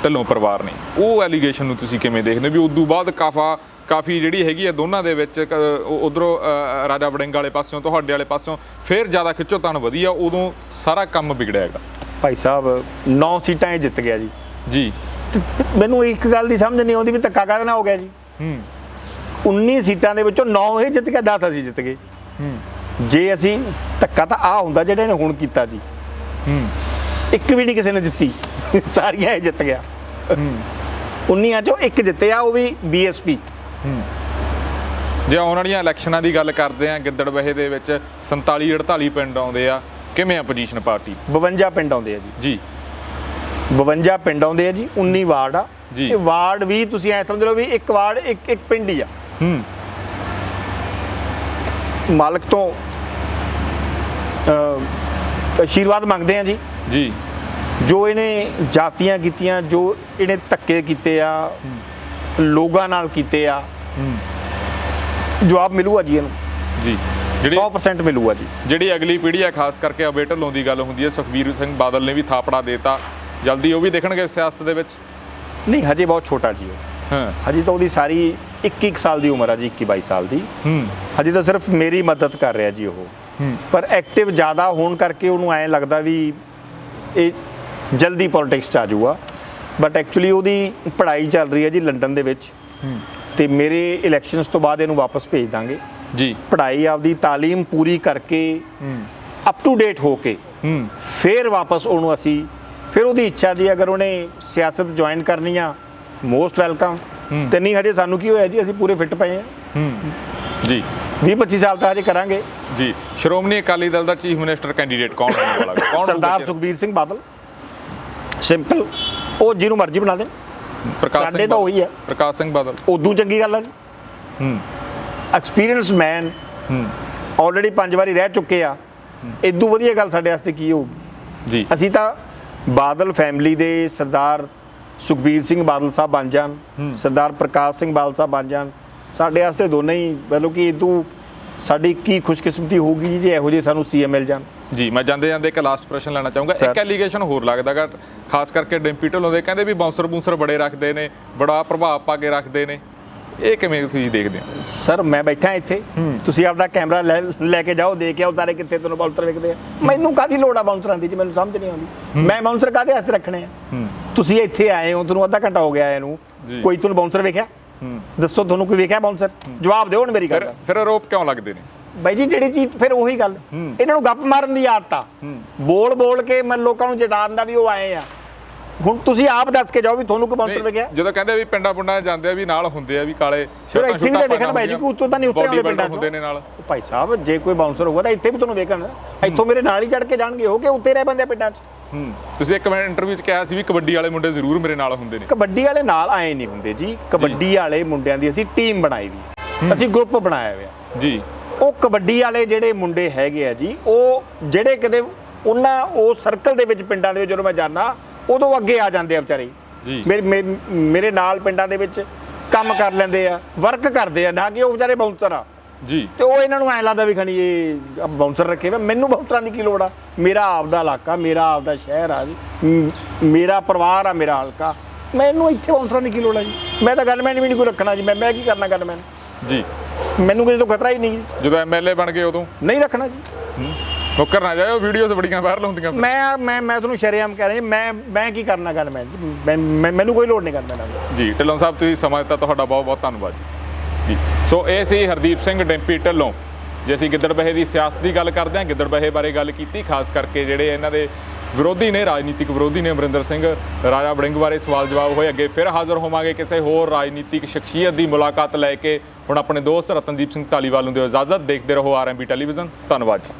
ਢਿੱਲੋਂ ਪਰਿਵਾਰ ਨੇ, ਉਹ ਐਲੀਗੇਸ਼ਨ ਨੂੰ ਤੁਸੀਂ ਕਿਵੇਂ ਦੇਖਦੇ ਹੋ ਵੀ ਉਦੋਂ ਬਾਅਦ ਕਾਫੀ ਜਿਹੜੀ ਹੈਗੀ ਆ ਦੋਨਾਂ ਦੇ ਵਿੱਚ ਉਧਰੋਂ ਰਾਜਾ ਵੜਿੰਗ ਵਾਲੇ ਪਾਸਿਓਂ ਤੁਹਾਡੇ ਵਾਲੇ ਪਾਸਿਓਂ ਫਿਰ ਜ਼ਿਆਦਾ ਖਿੱਚੋਤਾਣ ਵਧੀਆ, ਉਦੋਂ ਸਾਰਾ ਕੰਮ ਵਿਗੜਿਆ ਹੈਗਾ? ਭਾਈ ਸਾਹਿਬ 9 ਸੀਟਾਂ ਇਹ ਜਿੱਤ ਗਿਆ ਜੀ। ਜੀ ਮੈਨੂੰ ਇੱਕ ਗੱਲ ਦੀ ਸਮਝ ਨਹੀਂ ਆਉਂਦੀ ਵੀ ਧੱਕਾ ਕਾਹਦੇ ਨਾਲ ਹੋ ਗਿਆ ਜੀ। 19 ਸੀਟਾਂ ਦੇ ਵਿੱਚੋਂ 9 ਇਹ ਜਿੱਤ ਗਿਆ, 10 ਅਸੀਂ ਜਿੱਤ ਗਏ। ਜੇ ਅਸੀਂ ਧੱਕਾ ਤਾਂ ਆ ਹੁੰਦਾ ਜਿਹੜਾ ਇਹਨੇ ਹੁਣ ਕੀਤਾ ਜੀ। ਇੱਕ ਵੀ ਨਹੀਂ ਕਿਸੇ ਨੇ ਜਿੱਤੀ, ਸਾਰੀਆਂ ਇਹ ਜਿੱਤ ਗਿਆ। 19 ਚੋਂ ਇੱਕ ਜਿੱਤਿਆ, ਉਹ ਵੀ BSP। ਜੇ ਆਉਣ ਵਾਲੀਆਂ ਇਲੈਕਸ਼ਨਾਂ ਦੀ ਗੱਲ ਕਰਦੇ ਆ, ਗਿੱਦੜਬਾਹੇ ਦੇ ਵਿੱਚ 47-48 ਪਿੰਡ ਆਉਂਦੇ ਆ, ਕਿਵੇਂ ਆ ਪੋਜੀਸ਼ਨ ਪਾਰਟੀ? 52 ਪਿੰਡ ਆਉਂਦੇ ਆ ਜੀ। 52 ਪਿੰਡ ਆਉਂਦੇ ਆ ਜੀ, 19 ਵਾਰਡ ਆ ਜੀ। ਇਹ ਵਾਰਡ ਵੀ ਤੁਸੀਂ ਐ ਸਮਝ ਲਓ ਵੀ ਇੱਕ ਵਾਰਡ ਇੱਕ ਪਿੰਡ ਹੀ ਆ। ਮਾਲਕ ਤੋਂ ਆਸ਼ੀਰਵਾਦ ਮੰਗਦੇ ਆ ਜੀ। ਜੀ ਜੋ ਇਹਨੇ ਜਾਤੀਆਂ ਕੀਤੀਆਂ, ਜੋ ਇਹਨੇ ਧੱਕੇ ਕੀਤੇ ਆ ਲੋਕਾਂ ਨਾਲ ਕੀਤੇ ਆ, ਜਵਾਬ ਮਿਲੂਗਾ ਜੀ ਇਹਨੂੰ ਜੀ। 100% ਮਿਲੂਗਾ ਜੀ। ਜਿਹੜੀ ਅਗਲੀ ਪੀੜ੍ਹੀ ਆ, ਖਾਸ ਕਰਕੇ ਅਬੇ ਢਿੱਲੋਂ ਦੀ ਗੱਲ ਹੁੰਦੀ ਹੈ, ਸੁਖਬੀਰ ਸਿੰਘ ਬਾਦਲ ਨੇ ਵੀ ਥਾਪੜਾ ਦੇਤਾ, ਜਲਦੀ ਉਹ ਵੀ ਦੇਖਣਗੇ ਸਿਆਸਤ ਦੇ ਵਿੱਚ? ਨਹੀਂ, ਹਜੇ ਬਹੁਤ ਛੋਟਾ ਜੀ ਉਹ। ਹਾਂ, ਹਜੇ ਤਾਂ ਉਹਦੀ ਸਾਰੀ 21 ਸਾਲ ਦੀ ਉਮਰ ਆ ਜੀ, 21-22 ਸਾਲ ਦੀ। ਹਜੇ ਤਾਂ ਸਿਰਫ ਮੇਰੀ ਮਦਦ ਕਰ ਰਿਹਾ ਜੀ ਉਹ। ਪਰ ਐਕਟਿਵ ਜ਼ਿਆਦਾ ਹੋਣ ਕਰਕੇ ਉਹਨੂੰ ਐਂ ਲੱਗਦਾ ਵੀ ਇਹ ਜਲਦੀ ਪੋਲਿਟਿਕਸ 'ਚ ਆ ਜਾਊਗਾ। ਬਟ ਐਕਚੁਅਲੀ ਉਹਦੀ ਪੜ੍ਹਾਈ ਚੱਲ ਰਹੀ ਹੈ ਜੀ ਲੰਡਨ ਦੇ ਵਿੱਚ, ਤੇ ਮੇਰੇ ਇਲੈਕਸ਼ਨਸ ਤੋਂ ਬਾਅਦ ਇਹਨੂੰ ਵਾਪਸ ਭੇਜ ਦਾਂਗੇ ਜੀ। ਪੜ੍ਹਾਈ ਆਪਦੀ ਤਾਲੀਮ ਪੂਰੀ ਕਰਕੇ ਅਪ ਟੂ ਡੇਟ ਹੋ ਕੇ ਫਿਰ ਵਾਪਸ ਉਹਨੂੰ ਅਸੀਂ, ਫਿਰ ਉਹਦੀ ਇੱਛਾ ਜੀ ਅਗਰ ਉਹਨੇ ਸਿਆਸਤ ਜੁਆਇਨ ਕਰਨੀ ਆ, ਮੋਸਟ ਵੈਲਕਮ। ਤੇ ਨਹੀਂ, ਹਜੇ ਸਾਨੂੰ ਕੀ ਹੋਇਆ ਜੀ, ਅਸੀਂ ਪੂਰੇ ਫਿੱਟ ਪਏ ਆ ਜੀ। 20-25 ਸਾਲ ਤਾਂ ਹਜੇ ਕਰਾਂਗੇ ਜੀ। ਸ਼੍ਰੋਮਣੀ ਅਕਾਲੀ ਦਲ ਦਾ ਚੀਫ ਮਿਨਿਸਟਰ ਕੈਂਡੀਡੇਟ ਕੌਣ ਹੋਣ ਵਾਲਾ ਹੈ? ਕੌਣ? ਸਰਦਾਰ ਸੁਖਬੀਰ ਸਿੰਘ ਬਾਦਲ। ਸਿੰਪਲ, ਉਹ ਜਿਹਨੂੰ ਮਰਜ਼ੀ ਬਣਾ ਦੇ, ਸਾਡੇ ਤਾਂ ਉਹੀ ਹੈ। ਪ੍ਰਕਾਸ਼ ਸਿੰਘ ਬਾਦਲ ਉਦੋਂ ਚੰਗੀ ਗੱਲ ਹੈ ਜੀ। ਐਕਸਪੀਰੀਅੰਸ ਮੈਨ, ਆਲਰੇਡੀ 5 ਵਾਰੀ ਰਹਿ ਚੁੱਕੇ ਆ, ਇਦੋਂ ਵਧੀਆ ਗੱਲ ਸਾਡੇ ਵਾਸਤੇ ਕੀ ਹੋਊਗੀ ਜੀ। ਅਸੀਂ ਤਾਂ ਬਾਦਲ ਫੈਮਿਲੀ ਦੇ ਸਰਦਾਰ ਸੁਖਬੀਰ ਸਿੰਘ ਬਾਦਲ ਸਾਹਿਬ ਬਣ ਜਾਣ, ਸਰਦਾਰ ਪ੍ਰਕਾਸ਼ ਸਿੰਘ ਬਾਦਲ ਸਾਹਿਬ ਬਣ ਜਾਣ, ਸਾਡੇ ਵਾਸਤੇ ਦੋਨੇ ਹੀ, ਮਤਲਬ ਕਿ ਇਦੋਂ ਸਾਡੀ ਕੀ ਖੁਸ਼ਕਿਸਮਤੀ ਹੋਊਗੀ ਜੇ ਇਹੋ ਜਿਹੇ ਸਾਨੂੰ CM ਮਿਲ ਜਾਣ ਜੀ। ਮੈਂ ਜਾਂਦੇ ਇੱਕ ਲਾਸਟ ਪ੍ਰਸ਼ਨ ਲੈਣਾ ਚਾਹੂੰਗਾ। ਇੱਕ ਐਲੀਗੇਸ਼ਨ ਹੋਰ ਲੱਗਦਾਗਾ, ਖਾਸ ਕਰਕੇ ਡਿੰਪੀ ਢਿੱਲੋਂ ਦੇ, ਕਹਿੰਦੇ ਵੀ ਬਾਉਂਸਰ ਬੜੇ ਰੱਖਦੇ ਨੇ, ਬੜਾ ਪ੍ਰਭਾਵ ਪਾ ਕੇ ਰੱਖਦੇ ਨੇ, ਇਹ ਕਿਵੇਂ ਤੁਸੀਂ ਦੇਖਦੇ ਹੋ? ਸਰ ਮੈਂ ਬੈਠਾ ਇੱਥੇ, ਤੁਸੀਂ ਆਪਦਾ ਕੈਮਰਾ ਲੈ ਕੇ ਜਾਓ, ਦੇਖ ਕੇ ਆਓ ਸਾਰੇ ਕਿੱਥੇ ਤੁਹਾਨੂੰ ਬਾਉਂਸਰ ਵਿਖਦੇ ਆ। ਮੈਨੂੰ ਕਾਹਦੀ ਲੋੜ ਆ ਬਾਉਂਸਰਾਂ ਦੀ ਜੀ, ਮੈਨੂੰ ਸਮਝ ਨਹੀਂ ਆਉਂਦੀ। ਮੈਂ ਬਾਉਂਸਰ ਕਾਹਦੇ ਵਾਸਤੇ ਰੱਖਣੇ ਆ? ਤੁਸੀਂ ਇੱਥੇ ਆਏ ਹੋ, ਤੁਹਾਨੂੰ ਅੱਧਾ ਘੰਟਾ ਹੋ ਗਿਆ ਆਏ ਨੂੰ, ਕੋਈ ਤੁਹਾਨੂੰ ਬਾਉਂਸਰ ਵੇਖਿਆ? ਦੱਸੋ, ਤੁਹਾਨੂੰ ਕੋਈ ਵੇਖਿਆ ਬਾਉਂਸਰ? ਜਵਾਬ ਦਿਓ ਹੁਣ ਮੇਰੀ ਗੱਲ। ਫਿਰ ਆਰੋਪ ਕਿਉਂ ਲੱਗਦੇ ਨੇ ਬਾਈ ਜੀ? ਜਿਹੜੀ ਚੀਜ਼, ਫਿਰ ਉਹੀ ਗੱਲ, ਇਹਨਾਂ ਨੂੰ ਗੱਪ ਮਾਰਨ ਦੀ ਆਦਤ ਆ, ਬੋਲ ਕੇ ਮੈਂ ਲੋਕਾਂ ਨੂੰ ਜਿਤਾਉਣ ਦਾ ਵੀ ਉਹ ਆਏ ਆ। ਹੁਣ ਤੁਸੀਂ ਆਪ ਦੱਸ ਕੇ ਜਾਓ ਵੀ ਤੁਹਾਨੂੰ ਕੋਈ ਬਾਉਂਸਰ ਵੇਖਿਆ? ਜਦੋਂ ਕਹਿੰਦੇ ਵੀ ਪਿੰਡਾਂ ਜਾਂਦੇ ਆ ਵੀ ਨਾਲ ਹੁੰਦੇ ਆ ਵੀ ਕਾਲੇ ਸ਼ਰਟਾਂ, ਇੱਥੇ ਵੀ ਵੇਖਣ ਬਾਈ ਜੀ, ਕੋਈ ਉੱਤੋਂ ਤਾਂ ਨਹੀਂ ਉੱਤਰੇ ਆਉਂਦੇ ਪਿੰਡਾਂ ਹੁੰਦੇ ਨੇ ਨਾਲ। ਭਾਈ ਸਾਹਿਬ, ਜੇ ਕੋਈ ਬਾਉਂਸਰ ਹੋਊਗਾ ਤਾਂ ਇੱਥੇ ਵੀ ਤੁਹਾਨੂੰ ਵੇਖਣ, ਇੱਥੋਂ ਮੇਰੇ ਨਾਲ ਹੀ ਚੜ ਕੇ ਜਾਣਗੇ, ਹੋ ਕੇ ਉੱਤੇ ਰਹਿ ਬੰਦੇ ਪਿੰਡਾਂ 'ਚ। ਤੁਸੀਂ ਇੱਕ ਮਿੰਟ ਇੰਟਰਵਿਊ 'ਚ ਕਿਹਾ ਸੀ ਵੀ ਕਬੱਡੀ ਵਾਲੇ ਮੁੰਡੇ ਜ਼ਰੂਰ ਮੇਰੇ ਨਾਲ ਹੁੰਦੇ ਨੇ। ਕਬੱਡੀ ਵਾਲੇ ਨਾਲ ਆਏ ਨਹੀਂ ਹੁੰਦੇ ਜੀ। ਕਬੱਡੀ ਵਾਲੇ ਮੁੰਡਿਆਂ ਦੀ ਅਸੀਂ ਟੀਮ ਬਣਾਈ ਵੀ, ਅਸੀਂ ਗਰੁੱਪ ਬਣਾਇਆ ਹੋਇਆ ਜੀ। ਉਹ ਕਬੱਡੀ ਵਾਲੇ ਜਿਹੜੇ ਮੁੰਡੇ ਹੈਗੇ ਆ ਜੀ, ਉਹ ਜਿਹੜੇ ਕਿਤੇ ਉਹਨਾਂ ਉਸ ਸਰਕਲ ਦੇ ਵਿੱਚ ਪਿੰਡਾਂ ਦੇ ਵਿੱਚ ਜਦੋਂ ਮੈਂ ਜਾਂਦਾ, ਉਦੋਂ ਅੱਗੇ ਆ ਜਾਂਦੇ ਆ ਵਿਚਾਰੇ ਜੀ। ਮੇਰੇ ਨਾਲ ਪਿੰਡਾਂ ਦੇ ਵਿੱਚ ਕੰਮ ਕਰ ਲੈਂਦੇ ਆ, ਵਰਕ ਕਰਦੇ ਆ, ਨਾ ਕਿ ਉਹ ਵਿਚਾਰੇ ਬਾਉਂਸਰ ਆ ਜੀ। ਤੇ ਉਹ ਇਹਨਾਂ ਨੂੰ ਐਂ ਲੱਗਦਾ ਵੀ ਖਣੀ ਇਹ ਬਾਉਂਸਰ ਰੱਖੇ ਵੇ। ਮੈਨੂੰ ਬਾਉਂਸਰਾਂ ਦੀ ਕੀ ਲੋੜ ਆ? ਮੇਰਾ ਆਪਦਾ ਇਲਾਕਾ, ਮੇਰਾ ਆਪਦਾ ਸ਼ਹਿਰ ਆ ਜੀ, ਮੇਰਾ ਪਰਿਵਾਰ ਆ, ਮੇਰਾ ਹਲਕਾ, ਮੈਨੂੰ ਇੱਥੇ ਬਾਉਂਸਰਾਂ ਦੀ ਕੀ ਲੋੜ ਆ ਜੀ? ਮੈਂ ਤਾਂ ਗਨਮੈਨ ਵੀ ਨਹੀਂ ਕੋਈ ਰੱਖਣਾ ਜੀ। ਮੈਂ ਕੀ ਕਰਨਾ ਗਨਮੈਨ ਜੀ? ਮੈਂ ਕਿਸੇ ਤੋਂ ਖਤਰਾ ਹੀ ਨਹੀਂ। ਜਦੋਂ MLA ਬਣ ਗਏ ਉਦੋਂ ਨਹੀਂ ਰੱਖਣਾ ਜੀ। ਮੁੱਕਰ ਨਾ ਜਾਇਓ, ਵੀਡੀਓਜ਼ ਬੜੀਆਂ ਵਾਇਰਲ ਹੁੰਦੀਆਂ। ਮੈਂ ਤੁਹਾਨੂੰ ਸ਼ਰੇਆਮ ਕਹਿ ਰਿਹਾ, ਮੈਂ ਕੀ ਕਰਨਾ ਗਨਮੈਨ ਜੀ? ਮੈਨੂੰ ਕੋਈ ਲੋੜ ਨਹੀਂ ਗਨਮੈਨ ਦੀ। ਜੀ ਢਿੱਲੋਂ ਸਾਹਿਬ, ਤੁਸੀਂ ਸਮਾਂ ਦਿੱਤਾ, ਤੁਹਾਡਾ ਬਹੁਤ ਬਹੁਤ ਧੰਨਵਾਦ ਜੀ। ਸੋ ਇਹ ਸੀ ਹਰਦੀਪ ਸਿੰਘ ਡਿੰਪੀ ਢਿੱਲੋਂ। ਜੇ ਅਸੀਂ ਗਿੱਦੜਬਾਹੇ ਦੀ ਸਿਆਸਤ ਦੀ ਗੱਲ ਕਰਦੇ ਹਾਂ, ਗਿੱਦੜਬਾਹੇ ਬਾਰੇ ਗੱਲ ਕੀਤੀ, ਖਾਸ ਕਰਕੇ ਜਿਹੜੇ ਇਹਨਾਂ ਦੇ ਵਿਰੋਧੀ ਨੇ, ਰਾਜਨੀਤਿਕ ਵਿਰੋਧੀ ਨੇ, ਅਮਰਿੰਦਰ ਸਿੰਘ, ਰਾਜਾ ਵੜਿੰਗ ਬਾਰੇ ਸਵਾਲ ਜਵਾਬ ਹੋਏ। ਅੱਗੇ ਫਿਰ ਹਾਜ਼ਰ ਹੋਵਾਂਗੇ ਕਿਸੇ ਹੋਰ ਰਾਜਨੀਤਿਕ ਸ਼ਖਸੀਅਤ ਦੀ ਮੁਲਾਕਾਤ ਲੈ ਕੇ। ਹੁਣ ਆਪਣੇ ਦੋਸਤ ਰਤਨਦੀਪ ਸਿੰਘ ਧਾਲੀਵਾਲ ਨੂੰ ਦਿਓ ਇਜਾਜ਼ਤ। ਦੇਖਦੇ ਰਹੋ RMB ਟੈਲੀਵਿਜ਼ਨ। ਧੰਨਵਾਦ ਜੀ।